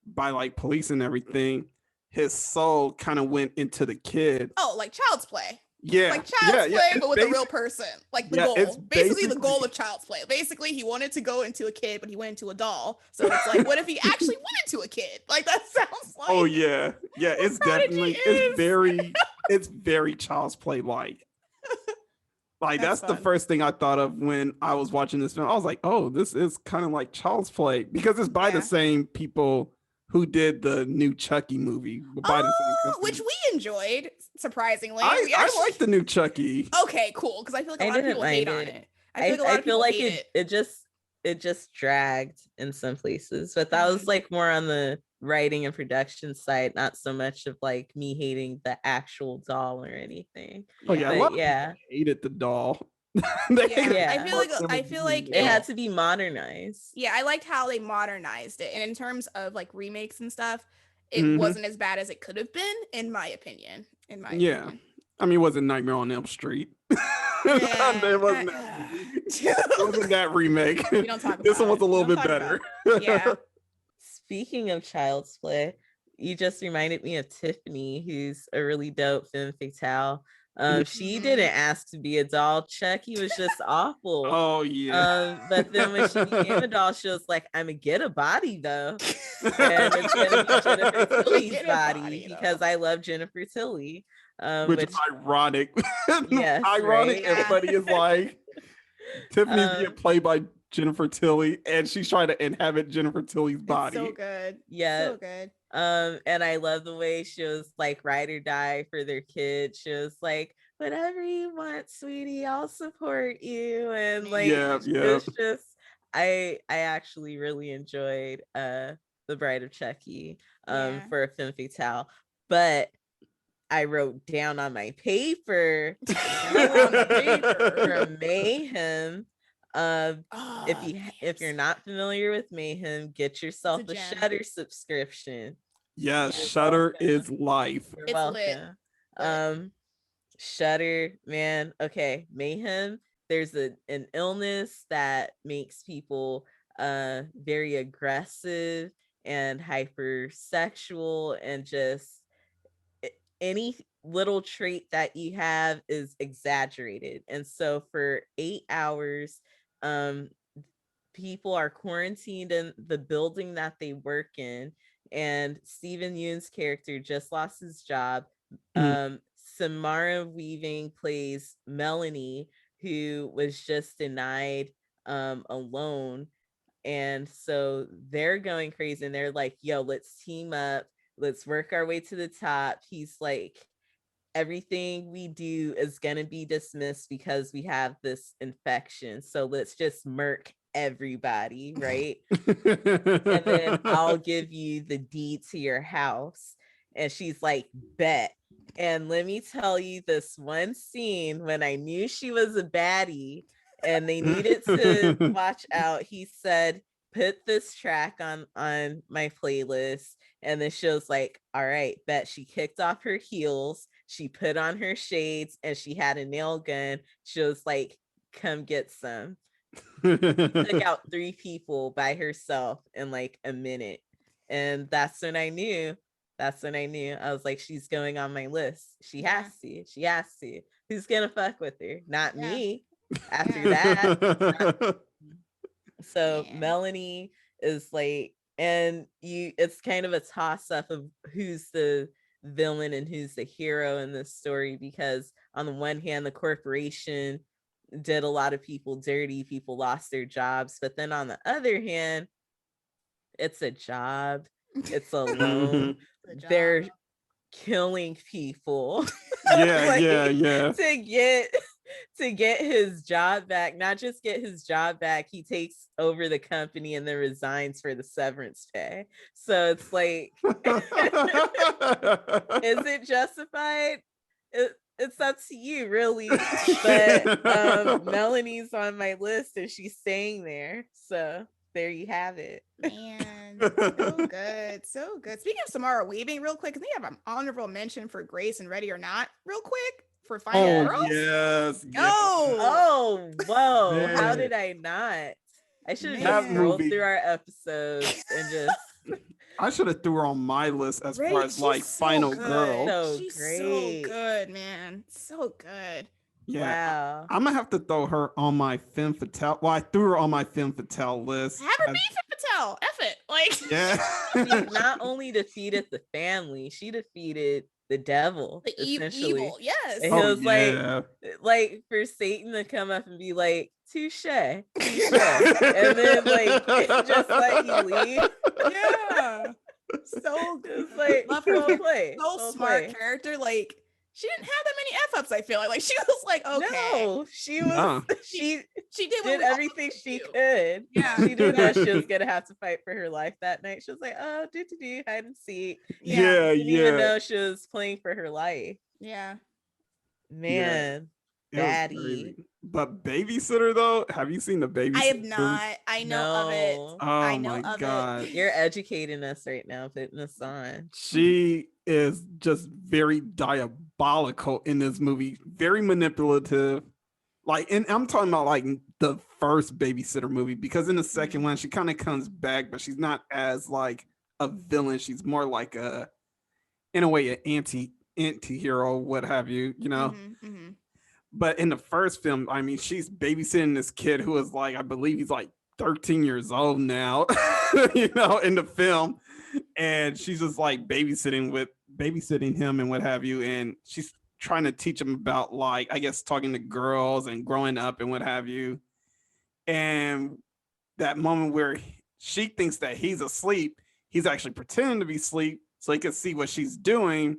by like police and everything, his soul kind of went into the kid. Oh, like Child's Play. Yeah. Like Child's Play, but with a real person. Like the goal. It's basically the goal of Child's Play. Basically, he wanted to go into a kid, but he went into a doll. So it's like, what if he actually went into a kid? Like, that sounds like. Oh, yeah. Yeah, it's definitely, it's very Child's Play like. Like, that's the first thing I thought of when I was watching this film. I was like, oh, this is kind of like Child's Play because it's by the same people who did the new Chucky movie. Which we enjoyed, surprisingly. I like the new Chucky. Okay, cool. Because I feel like a lot of people hate on it. I feel like it just dragged in some places, but that was like more on the writing and production side, not so much of like me hating the actual doll or anything. Oh yeah, but, I hated the doll. I feel like it had to be modernized. Yeah, I liked how they modernized it, and in terms of like remakes and stuff, it wasn't as bad as it could have been, in my opinion. Opinion. I mean, it wasn't Nightmare on Elm Street. It wasn't that remake. We don't talk about this one was a little bit better. Yeah. Speaking of Child's Play, you just reminded me of Tiffany, who's a really dope femme fatale. She didn't ask to be a doll. Chucky was just awful. Oh yeah. But then when she became a doll, she was like, "I'm gonna get a body though, and it's gonna be Jennifer Tilly's body because I love Jennifer Tilly." which is ironic. Yes, Ironic right? and funny is like Tiffany's being played by Jennifer Tilly, and she's trying to inhabit Jennifer Tilly's body. It's so good. Yeah. So good. And I love the way she was like ride or die for their kid. She was like, whatever you want, sweetie, I'll support you. And like it's just I actually really enjoyed The Bride of Chucky for a femme fatale. But I wrote down on my paper from Mayhem. If you're not familiar with Mayhem, get yourself a Shudder subscription. Yes, Shudder is life. You're welcome. Lit. Shudder, man. Okay, Mayhem. There's an illness that makes people very aggressive and hypersexual, and just any little trait that you have is exaggerated. And so for 8 hours, people are quarantined in the building that they work in, and Stephen Yeun's character just lost his job. Samara Weaving plays Melanie, who was just denied a loan, and so they're going crazy, and they're like, yo, let's team up, let's work our way to the top. He's like, everything we do is going to be dismissed because we have this infection, so let's just murk everybody, right? And then I'll give you the deed to your house. And she's like, bet. And let me tell you this one scene when I knew she was a baddie and they needed to watch out. He said, put this track on my playlist. And then she was like, all right, bet. She kicked off her heels, she put on her shades, and she had a nail gun. She was like, come get some. Took out 3 people by herself in like a minute. And that's when I knew. I was like, she's going on my list. She has to. Who's gonna fuck with her? Not me. After that. So Melanie is like, and it's kind of a toss-up of who's the villain and who's the hero in this story, because on the one hand, the corporation did a lot of people dirty, people lost their jobs, but then on the other hand, it's a job, it's a loan. They're killing people to get his job back. Not just get his job back, he takes over the company and then resigns for the severance pay. So it's like, is it justified? It's up to you, really. But Melanie's on my list and she's staying there, so there you have it. Man, so good. Speaking of Samara Weaving, real quick, I think I have an honorable mention for Grace and Ready or Not, real quick, for Final Girls. Yes. Oh, whoa! Man. How did I not? I should have just rolled through our episodes and just. I should have threw her on my list as far as like Final Girl. So she's great. So good, man. So good. Yeah, wow. I'm gonna have to throw her on my femme fatale. Well, I threw her on my femme fatale list. Have her be femme fatale. F it. Like, yeah. She not only defeated the family, she defeaed the devil. The evil. Yes. And it was like for Satan to come up and be like, touche. And then like just let you leave. Yeah. So good. Like, love her. Play. So smart character. Like, she didn't have that many F-ups, I feel like. Like, she was like, okay. No, she was, she did everything she could. Yeah. She knew that she was going to have to fight for her life that night. She was like, oh, hide and seek. Yeah. Didn't even know she was playing for her life. Yeah. Man, baddie. But Babysitter, though, have you seen the Babysitter? I have not. I know of it. Oh, I know my of God. it. You're educating us right now, putting us on. She is just very diabolical in this movie, very manipulative. Like, and I'm talking about like the first Babysitter movie, because in the second one, she kind of comes back, but she's not as like a villain. She's more like in a way, an anti-hero, what have you, you know? But in the first film, I mean, she's babysitting this kid who is like, I believe he's like 13 years old now, you know, in the film. And she's just like babysitting him and what have you. And she's trying to teach him about, like, I guess talking to girls and growing up and what have you. And that moment where she thinks that he's asleep, he's actually pretending to be asleep so he can see what she's doing.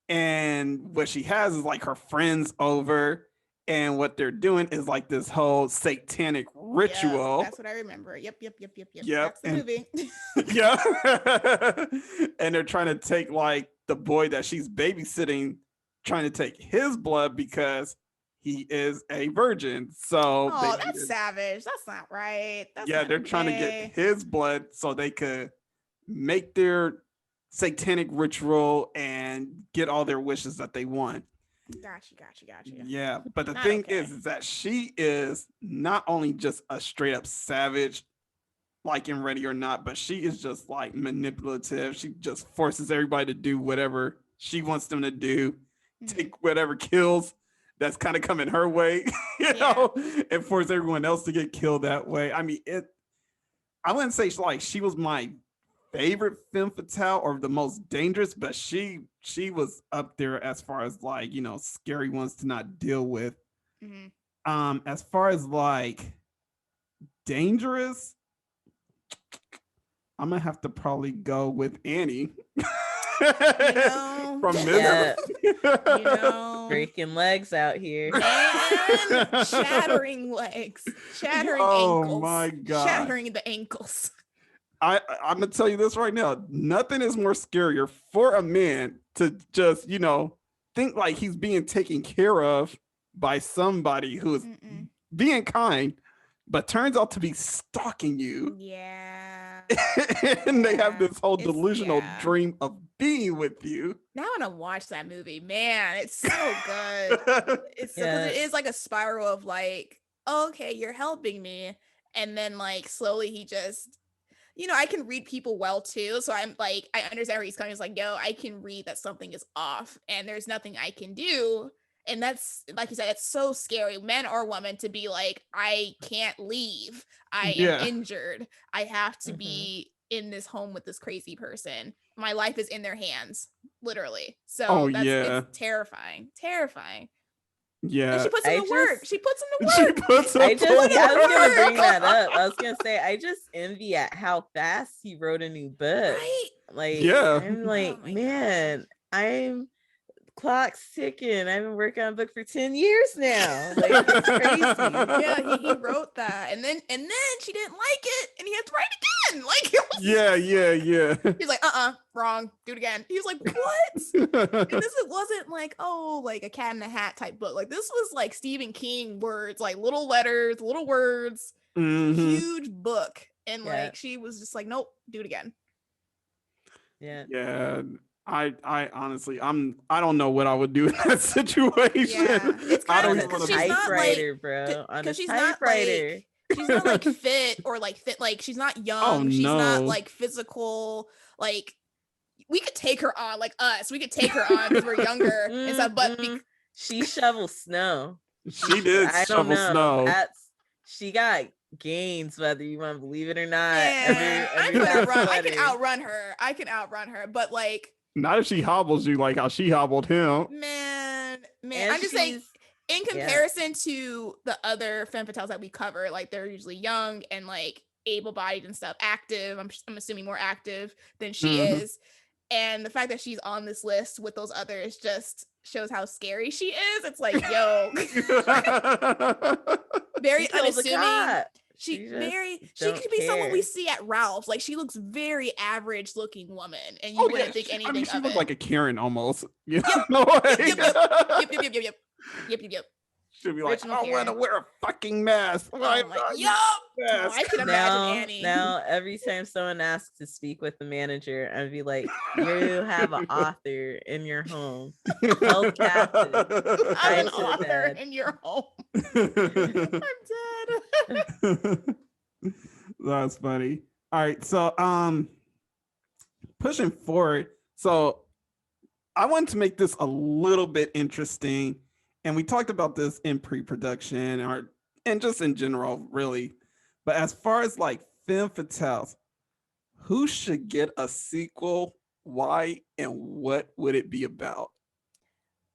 And what she has is like her friends over, and what they're doing is like this whole satanic ritual. Yeah, that's what I remember. Yep. Yep. That's the movie. Yeah. And they're trying to take like the boy that she's babysitting, trying to take his blood because he is a virgin. So that's savage. That's not right. That's yeah, not they're trying to get his blood so they could make their satanic ritual and get all their wishes that they want. Gotcha. Yeah, but the Not thing okay. is that she is not only just a straight up savage, like in Ready or Not, but she is just like manipulative. She just forces everybody to do whatever she wants them to do, take whatever kills that's kind of coming her way, you know, and force everyone else to get killed that way. I mean, I wouldn't say like she was my favorite femme fatale or the most dangerous, but she was up there as far as like, you know, scary ones to not deal with. As far as like dangerous, I'm gonna have to probably go with Annie. From Misery. Breaking legs out here. And shattering legs, shattering ankles. Oh my god. Shattering the ankles. I'm gonna tell you this right now. Nothing is more scarier for a man to just, you know, think like he's being taken care of by somebody who is being kind, but turns out to be stalking you. Yeah. And they have this whole delusional dream of being with you. Now I want to watch that movie. Man, it's so good. It's so, 'cause it is like a spiral of like, okay, you're helping me. And then like slowly he just, you know, I can read people well too. So I'm like, I understand where he's coming. It's like, yo, I can read that something is off and there's nothing I can do. And that's, like you said, it's so scary, man or woman, to be like, I can't leave. I am injured. I have to be in this home with this crazy person. My life is in their hands, literally. So it's terrifying. Yeah. And she puts in the work. She puts in the work. I was gonna bring that up. I was gonna say, I just envy at how fast he wrote a new book. Right? Like, I'm like, man, I'm clock's ticking. I've been working on a book for 10 years now. Like, it's crazy. Yeah, he wrote that, and then she didn't like it, and he had to write again. Like, it was yeah. He's like, wrong. Do it again. He was like, what? And this wasn't like, like a Cat in the Hat type book. Like, this was like Stephen King words, like little letters, little words, huge book, and like she was just like, nope, do it again. Yeah. I honestly, I don't know what I would do in that situation. Yeah. It's I don't even even want she's to not typewriter, bro. On a she's typewriter. She's not like fit or like fit, like she's not young. She's not like physical. Like, we could take her on, like us. We could take her on because we're younger and stuff. But she shovels snow. She did shovel snow. She got gains, whether you want to believe it or not. Yeah, I can outrun her. But like, not if she hobbles you like how she hobbled him. Man, I'm just saying, in comparison to the other femme fatales that we cover, like they're usually young and like able-bodied and stuff, active. I'm assuming more active than she is. And the fact that she's on this list with those others just shows how scary she is. It's like, yo, very unassuming. She could be someone we see at Ralph's. Like, she looks very average looking woman, and you wouldn't think anything of it. She looks like a Karen almost. Yep. She'll be like, I want to wear a fucking mask. I can imagine Annie. Now, every time someone asks to speak with the manager, I'd be like, you have an author in your home. Held captive. I'm an author in your home. I'm dead. That's funny. All right, so pushing forward. So I wanted to make this a little bit interesting. And we talked about this in pre-production and just in general, really. But as far as like femme fatales, who should get a sequel, why, and what would it be about?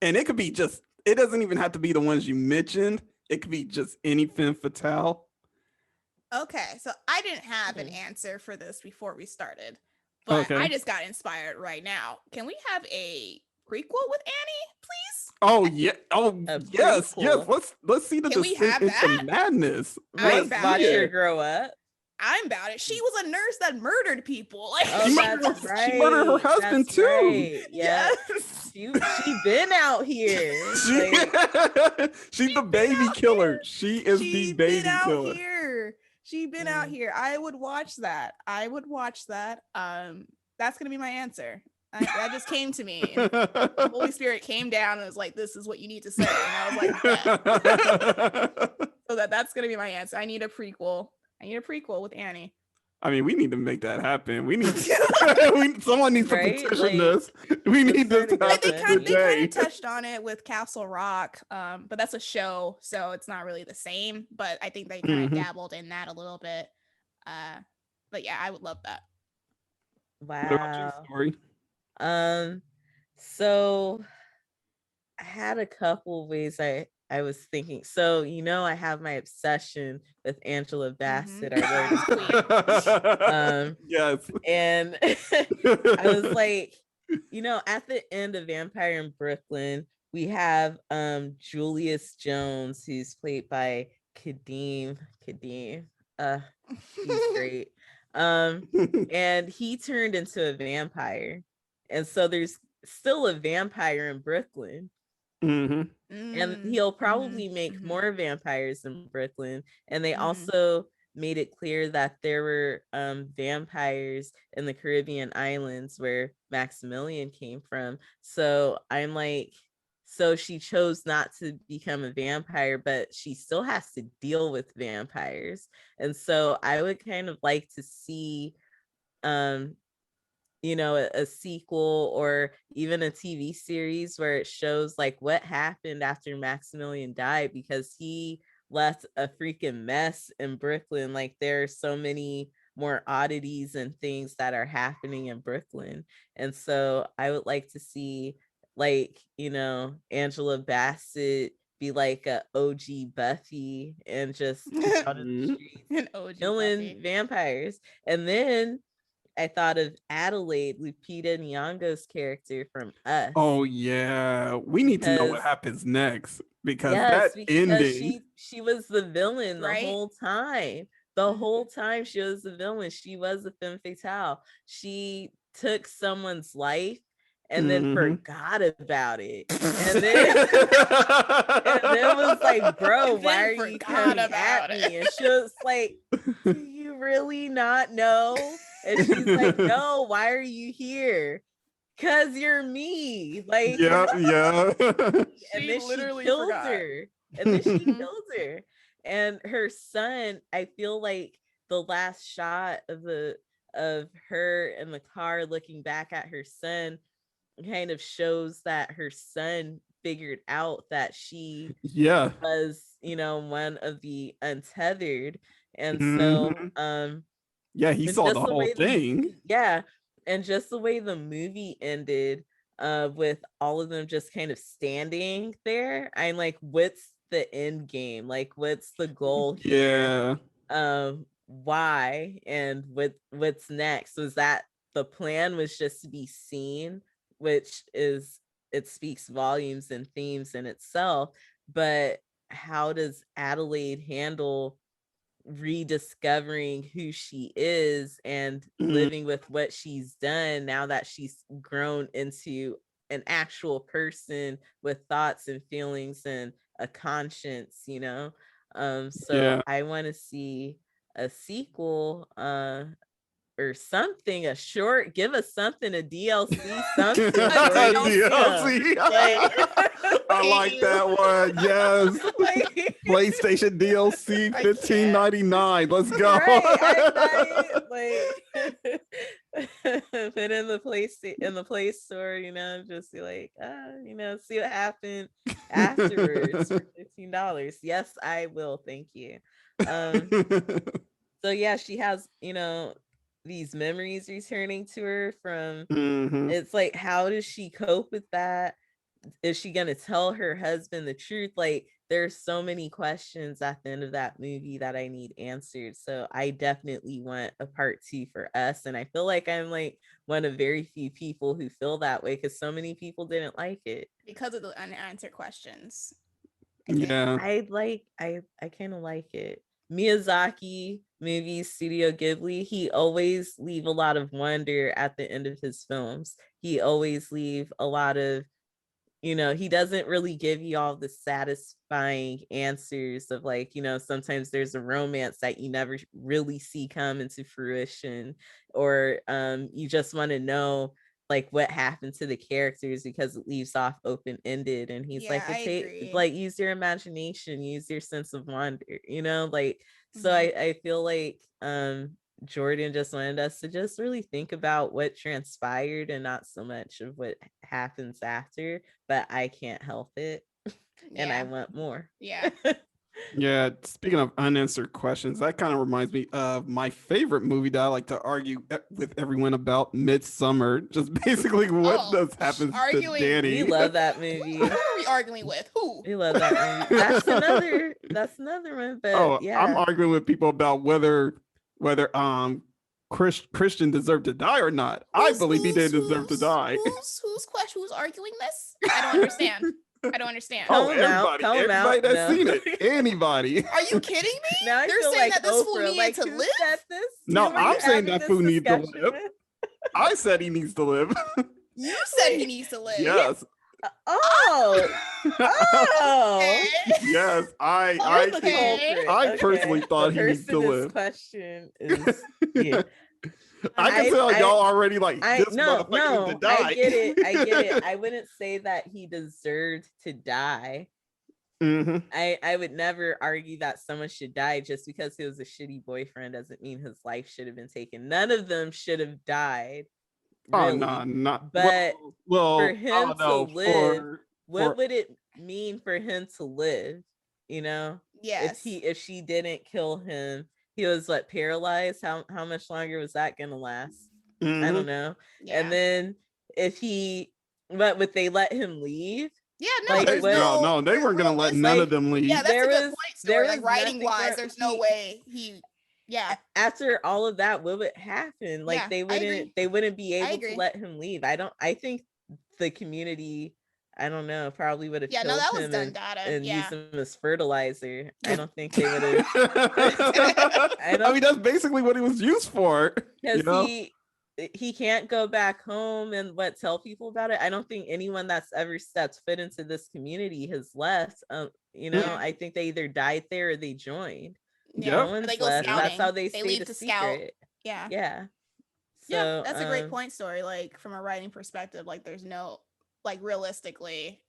And it could be just, it doesn't even have to be the ones you mentioned. It could be just any femme fatale. Okay, so I didn't have an Mhm. answer for this before we started, but Okay. I just got inspired right now. Can we have a prequel with Annie, please? Oh yeah. Oh A yes. Yes. prequel. Let's see the Can we descent have into that? madness. I'm Like Let's about watch see her it. grow up. I'm about it. She was a nurse that murdered people. Like, Oh, She that's murdered- right. she murdered her husband, That's too. Right. Yeah. yes. She been out here. She, Like, she's the baby killer. She is the baby been out killer. here. She been out here. I would watch that. I would watch that. That's gonna be my answer. That just came to me. And the Holy Spirit came down and was like, "This is what you need to say." And I was like, "Bet." So that's gonna be my answer. I need a prequel. I need a prequel with Annie. I mean, we need to make that happen. We need someone needs to Right? petition Like, this. We need this to start happen together. They kind today. of touched on it with Castle Rock, but that's a show, so it's not really the same. But I think they kind of Mhm. dabbled in that a little bit. But yeah, I would love that. What about you, wow. Story? So I had a couple ways I was thinking. So, I have my obsession with Angela Bassett, our Lord. Yes. And I was like, at the end of Vampire in Brooklyn, we have Julius Jones, who's played by Kadeem. He's great. And he turned into a vampire. And so there's still a vampire in Brooklyn. Mm-hmm. And he'll probably make more vampires in Brooklyn. And they Mhm. also made it clear that there were vampires in the Caribbean islands where Maximilian came from. So I'm like, so she chose not to become a vampire, but she still has to deal with vampires. And so I would kind of like to see a sequel or even a TV series where it shows like what happened after Maximilian died, because he left a freaking mess in Brooklyn. Like there are so many more oddities and things that are happening in Brooklyn. And so I would like to see like, Angela Bassett be like a OG Buffy and just out in the streets An OG killing Buffy. vampires. And then I thought of Adelaide, Lupita Nyong'o's character from Us. Oh yeah, we need to know what Because- happens next because Yes, that because ending. she was the villain the Right? whole time. The Mhm. whole time she was the villain. She was a femme fatale. She took someone's life and then Mhm. forgot about it. And then was like, bro, And why then are you forgot coming at about me? it. And she was like, do you really not know? And she's like, no, why are you here? Because you're me. Like, yeah. and She then she literally killed forgot. her. And then she Mhm. killed her. And her son, I feel like the last shot of her in the car looking back at her son kind of shows that her son figured out that she Yeah. was, one of the untethered. And Mhm. so Yeah, he and saw just the whole way thing. and just the way the movie ended, with all of them just kind of standing there, I'm like, what's the end game? Like, what's the goal here? Yeah. Why and what's next? Was that the plan was just to be seen, which is, it speaks volumes and themes in itself, but how does Adelaide handle rediscovering who she is and Mhm. living with what she's done now that she's grown into an actual person with thoughts and feelings and a conscience, so Yeah. I want to see a sequel, or something, a short, give us something, a DLC, something. DLC. Like- I like that one. Yes. Like- PlayStation DLC I $15.99. Let's go. Right, put in the Play Store, just be like, see what happened afterwards for $15. Yes, I will. Thank you. So yeah, she has, these memories returning to her from. Mhm. It's like, how does she cope with that? is she gonna tell her husband the truth? Like, there's so many questions at the end of that movie that I need answered. So I definitely want a part 2 for Us. And I feel like I'm like one of very few people who feel that way, because so many people didn't like it. Because of the unanswered questions. Yeah. I kind of like it. Miyazaki movies, Studio Ghibli, he always leave a lot of wonder at the end of his films. He always leave a lot of, he doesn't really give you all the satisfying answers of, like, sometimes there's a romance that you never really see come into fruition, or you just want to know like what happened to the characters because it leaves off open-ended. And he's like, like, use your imagination, use your sense of wonder, like, so I feel like Jordan just wanted us to just really think about what transpired and not so much of what happens after, but I can't help it. And I want more. Yeah. Yeah, speaking of unanswered questions, that kind of reminds me of my favorite movie that I like to argue with everyone about, Midsummer. Just basically what does happen to Danny. We love that movie. Who are we arguing with? Who? We love that movie. That's another one. But yeah, I'm arguing with people about whether Christian deserved to die or not. I believe he didn't deserve to die. Who's arguing this? I don't understand. Everybody that's seen it. Anybody. Are you kidding me? Now They're saying like that this Oprah, fool needs like, to who live. said this? No, I'm saying that fool needs to discussion? live. I said he needs to live. You said he needs to live. Yes. Oh. Yes, I personally thought he needs to live. This question is yeah. I can tell y'all already like this motherfucker needs to die. I get it. I wouldn't say that he deserved to die. Mm-hmm. I would never argue that someone should die just because he was a shitty boyfriend doesn't mean his life should have been taken. None of them should have died. Really. Oh no, not. But for him to live, what for... would it mean for him to live? Yes. If she didn't kill him, he was paralyzed. How much longer was that gonna last? Mm-hmm. I don't know. Yeah. And then would they let him leave? Yeah, no, no, they weren't gonna let none of them leave. Yeah, that's a good point. Story. Like writing wise, there's no way he. Yeah. After all of that, what would happen? Like they wouldn't be able to let him leave. I think the community, I don't know, probably would have killed him and used him as fertilizer. I don't think they would have. I mean, that's basically what he was used for. Because he can't go back home and tell people about it. I don't think anyone that's ever stepped foot into this community has left. I think they either died there or they joined. No one's left. That's how they stay the secret. Yeah. Yeah. So, that's a great point, Story. Like from a writing perspective, like there's no, like realistically,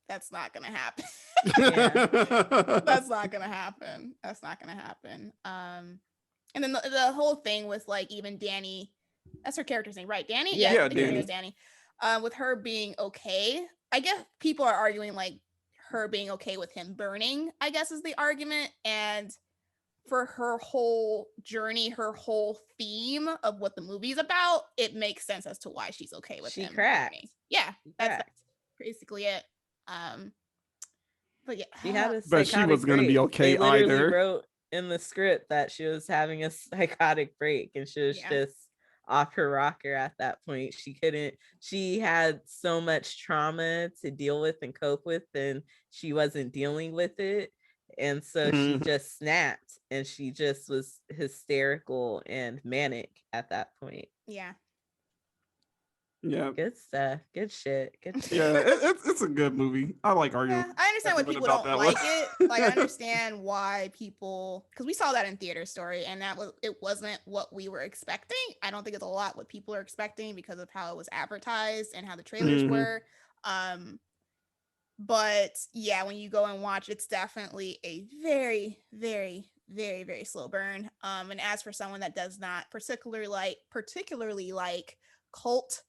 that's not gonna happen. That's not gonna happen. And then the whole thing with like even Danny, that's her character's name, right? Danny? Yeah, Danny. With her being okay. I guess people are arguing like her being okay with him burning, I guess is the argument. And for her whole journey, her whole theme of what the movie's about, it makes sense as to why she's okay with him. She cracked. Yeah, that's basically it. But yeah, she had but she was going to be okay they either. Wrote in the script that she was having a psychotic break and she was just off her rocker at that point. She had so much trauma to deal with and cope with, and she wasn't dealing with it. And so she just snapped and she just was hysterical and manic at that point. Yeah. Good stuff. Good shit. Yeah, it's a good movie. I like arguing. Yeah, I understand why people don't like it. Like I understand why people, because we saw that in theater, Story, and it wasn't what we were expecting. I don't think it's a lot what people are expecting because of how it was advertised and how the trailers were. But yeah, when you go and watch, it's definitely a very, very, very, very slow burn. And as for someone that does not particularly like cult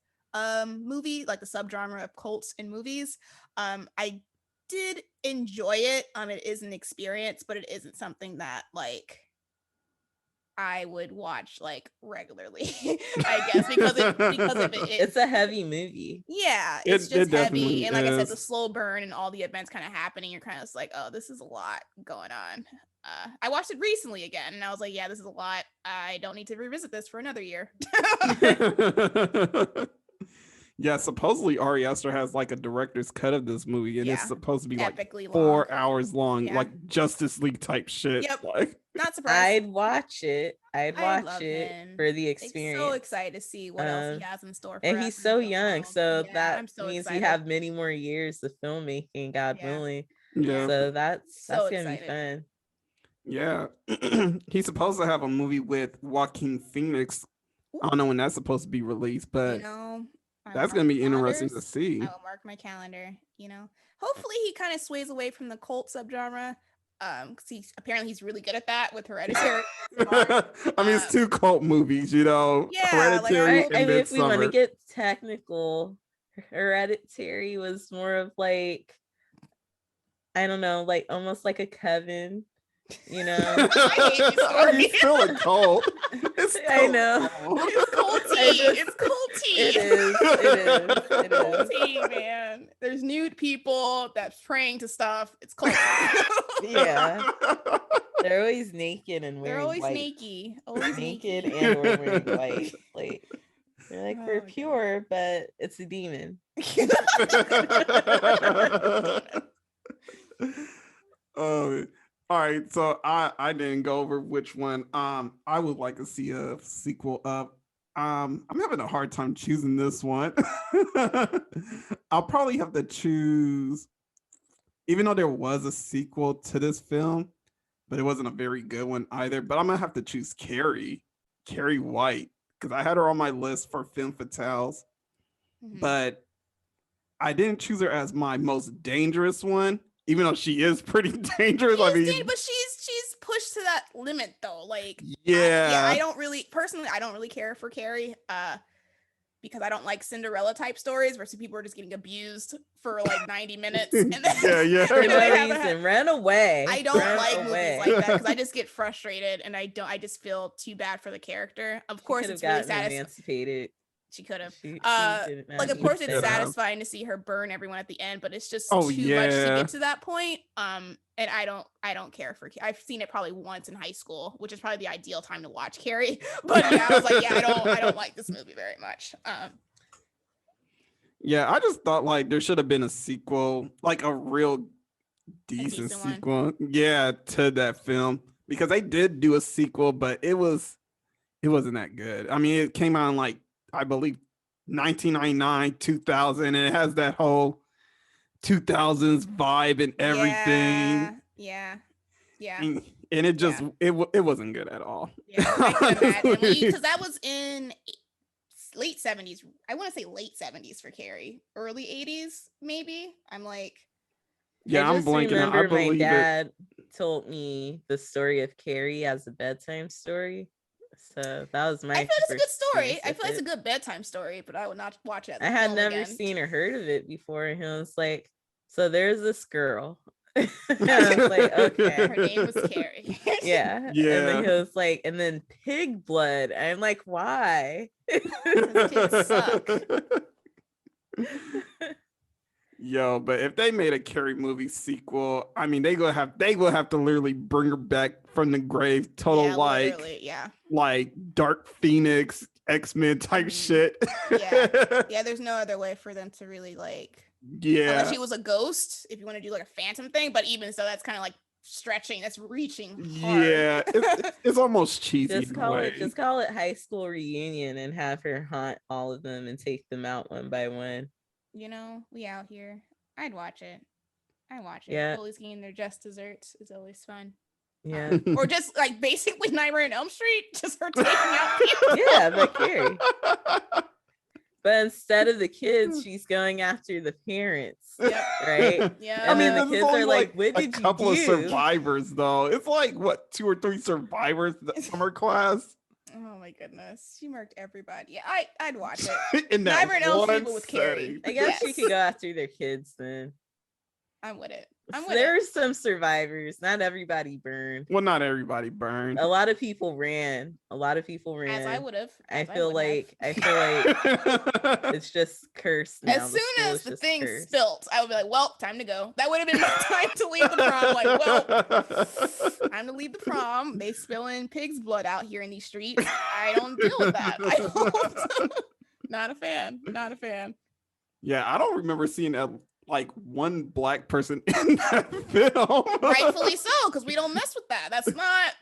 movie, like the subgenre of cults in movies, I did enjoy it. It is an experience, but it isn't something that like I would watch like regularly, I guess, because of it. It's a heavy movie. Yeah, it's just it heavy, and like I said, is. the slow burn and all the events kind of happening. You're kind of just like, oh, this is a lot going on. I watched it recently again, and I was like, yeah, this is a lot. I don't need to revisit this for another year. Yeah, supposedly Ari Aster has like a director's cut of this movie, and it's supposed to be like Epically 4 long. hours long, Yeah. like Justice League type shit. Yep. Like, Not surprised. I'd watch it. I'd I watch love it him. for the Like, experience. so excited to see what else he has in store for and us he's in so the young, world. so Yeah, that I'm so means excited. we have many more years of filmmaking, God Yeah. willing. yeah. So that's So gonna excited. be fun. Yeah. He's supposed to have a movie with Joaquin Phoenix. I don't know when that's supposed to be released, but You know, I will that's mark gonna be my interesting to calendars. see. I will mark my calendar. You know, hopefully he kind of sways away from the cult subgenre. Because apparently he's really good at that with Hereditary. I mean, it's 2 cult movies, you know, Yeah, like, Hereditary I and I mean, if we want to Midsommar. get technical, Hereditary was more of like, I don't know, like almost like a coven, you know. I hate you, Stormy. It's still a cult. It's I still know. a cult. It's culty. I just- It's culty. It is. It is. It is. Culty, man. There's nude people that's praying to stuff. It's culty. Yeah. They're always naked and wearing They're always white. naked. Always Naked naked. and or wearing white. Like they're like, Oh, we're my pure, but it's a demon. Oh, all right. So I didn't go over which one I would like to see a sequel of. I'm having a hard time choosing this one. I'll probably have to choose, even though there was a sequel to this film, but it wasn't a very good one either. But I'm gonna have to choose Carrie White, because I had her on my list for Femme Fatales, Mhm. but I didn't choose her as my most dangerous one, even though she is pretty dangerous. I mean, But she's pushed to that limit though. Like yeah, I don't really care for Carrie. Because I don't like Cinderella type stories where people are just getting abused for like 90 minutes. And then yeah. For and no they have a- reason. Run away. I don't Run like away. movies like that because I just get frustrated and I just feel too bad for the character. Of course, Could have it's really gotten satisfying. emancipated. She could have. She did not Like of need course to. it's Yeah. satisfying to see her burn everyone at the end, but it's just Oh, too much to yeah. get to that point. And I don't care for. I've seen it probably once in high school, which is probably the ideal time to watch Carrie. But yeah, I was like, yeah, I don't like this movie very much. Yeah, I just thought like there should have been a sequel, like a real decent decent one. sequel, yeah, to that film, because they did do a sequel, but it wasn't that good. I mean, it came out in like I believe 1999, 2000, and it has that whole 2000s vibe and everything, Yeah. and it just it wasn't good at all. Yeah, I can imagine. Because that was in late 70s. I want to say late 70s for Carrie. Early 80s, maybe. I'm like, Yeah, I I'm just blanking. I remember my believe it. dad told me the story of Carrie as a bedtime story. So that was my I feel it's a good first story. experience I feel with it's a it. good bedtime story, but I would not watch it. I had never seen or heard of it before. And he was like, so there's this girl. I was like, okay. Her name was Carrie. Yeah. And then he was like, and then pig blood. I'm like, why? Pigs suck. Yo, but if they made a Carrie movie sequel, I mean, they will have to literally bring her back from the grave, total Yeah, literally, yeah. like Dark Phoenix, X-Men type shit. Yeah, there's no other way for them to really like Yeah. unless she was a ghost, if you want to do like a phantom thing, but even so that's kind of like stretching, that's reaching hard. Yeah, it's almost cheesy. Just call it High School Reunion and have her haunt all of them and take them out one by one. You know, we out here. I'd watch it. Yeah. Always getting their just desserts is always fun. Yeah. Or just like basically Nightmare on Elm Street, just her taking out people. Yeah, but Carrie. But instead of the kids, she's going after the parents. Yep. Right? Yeah. I mean, the there's kids only, are like, what did a you couple of do? survivors though. It's like what 2 or 3 survivors the summer class. Oh my goodness. She murked everybody. Yeah, I'd watch it. In that Nightmare on Elm Street one with Carrie. setting. I guess she Yes. could go after their kids then. I'm with it. I'm with There it. are some survivors. Not everybody burned. Well, not everybody burned. A lot of people ran. As I would have. I feel like it's just cursed now. As soon as the thing spilt, I would be like, well, time to go. That would have been my time to leave the prom. Like, well, time to leave the prom. They spilling pig's blood out here in these streets. I don't deal with that. I don't. Not a fan. Not a fan. Yeah, I don't remember seeing like one black person in that film. Rightfully so, because we don't mess with that. That's not.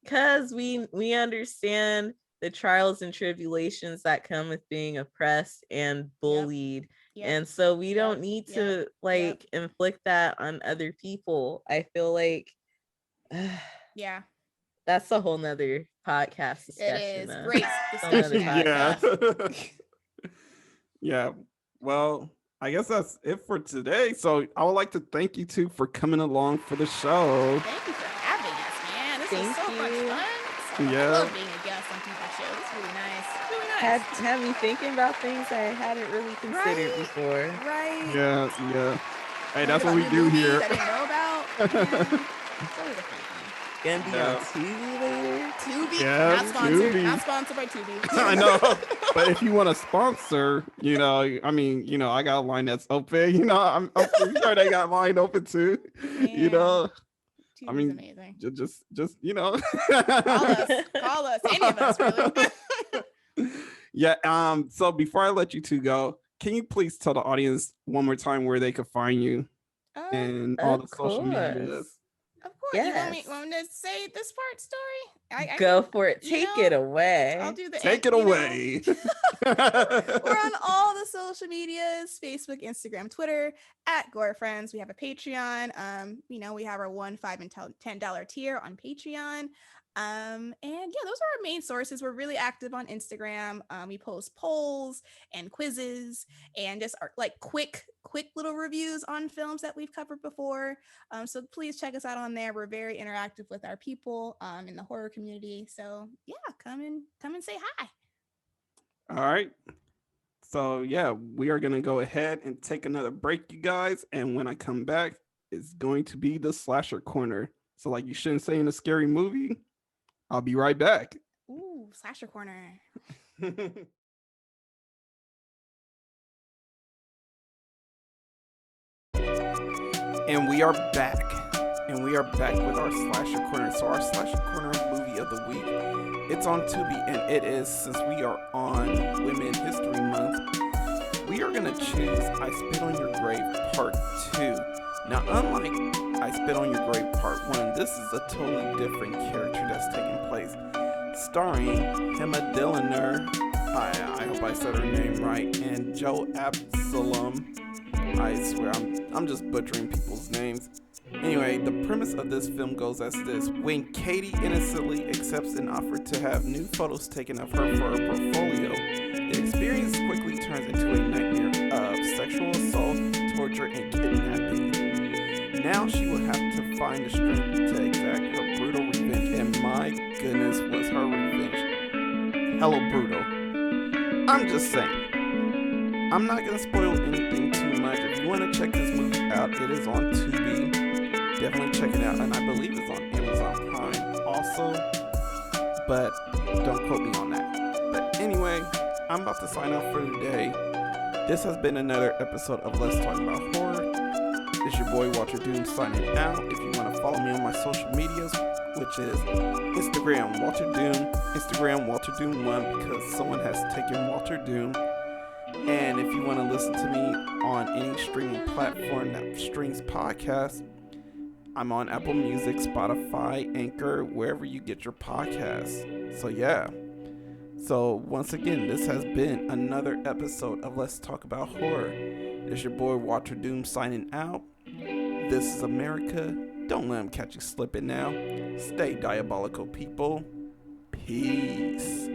Because we understand the trials and tribulations that come with being oppressed and bullied. Yep. And so we don't need to inflict that on other people. I feel like yeah, that's a whole nother podcast discussion. It is great discussion. Yeah. Well, I guess that's it for today. So I would like to thank you two for coming along for the show. Thank you for having us, man. This is so much fun. I love being a guest on people's shows. It's really nice. Really nice. Had me thinking about things I hadn't really considered before. Right. Yeah. Hey, that's what we do here. I didn't know about. Gonna be on Tubi later. Tubi, not sponsored. Tubi. Not sponsored by Tubi. I know, but if you want to sponsor, I got a line that's open. I'm pretty sure they got line open too. Man. Tubi's amazing. Just Call us. Any of us, really. Yeah. So before I let you two go, can you please tell the audience one more time where they could find you and all the social medias? Of course. Yes. You want me to say this part story? Go for it. Take it away. I'll do the Take it away. We're on all the social medias, Facebook, Instagram, Twitter, at Gore Friends. We have a Patreon. We have our $1, $5, and $10 tier on Patreon. And those are our main sources. We're really active on Instagram. We post polls and quizzes and just quick little reviews on films that we've covered before. So please check us out on there. We're very interactive with our people in the horror community. So yeah, come and say hi. All right. So yeah, we are gonna go ahead and take another break, you guys. And when I come back, it's going to be the slasher corner. So like you shouldn't say in a scary movie. I'll be right back. Ooh, slasher corner. And we are back. With our slasher corner. So our slasher corner movie of the week, it's on Tubi, and it is, since we are on Women History Month, we are gonna choose I Spit on Your Grave Part 2. Now, unlike I Spit on Your Grave Part 1, this is a totally different character that's taking place. Starring Hema Dilliner, I hope I said her name right, and Joe Absalom. I swear, I'm just butchering people's names. Anyway, the premise of this film goes as this. When Katie innocently accepts an offer to have new photos taken of her for her portfolio, the experience quickly turns into a nightmare of sexual assault, torture, and kidnapping. Now she will have to find the strength to exact her brutal revenge, and my goodness, was her revenge hella brutal. I'm just saying. I'm not going to spoil anything too much. If you want to check this movie out, it is on Tubi. Definitely check it out, and I believe it's on Amazon Prime also, but don't quote me on that. But anyway, I'm about to sign off for today. This has been another episode of Let's Talk About Horror. It's your boy Walterdoom signing out. If you want to follow me on my social medias, which is Instagram Walterdoom, Instagram Walterdoom1, because someone has taken Walterdoom. And if you want to listen to me on any streaming platform that streams podcasts, I'm on Apple Music, Spotify, Anchor, wherever you get your podcasts. So yeah. So once again, this has been another episode of Let's Talk About Horror. It's your boy Walterdoom signing out. This is America. Don't let them catch you slipping now. Stay diabolical, people. Peace.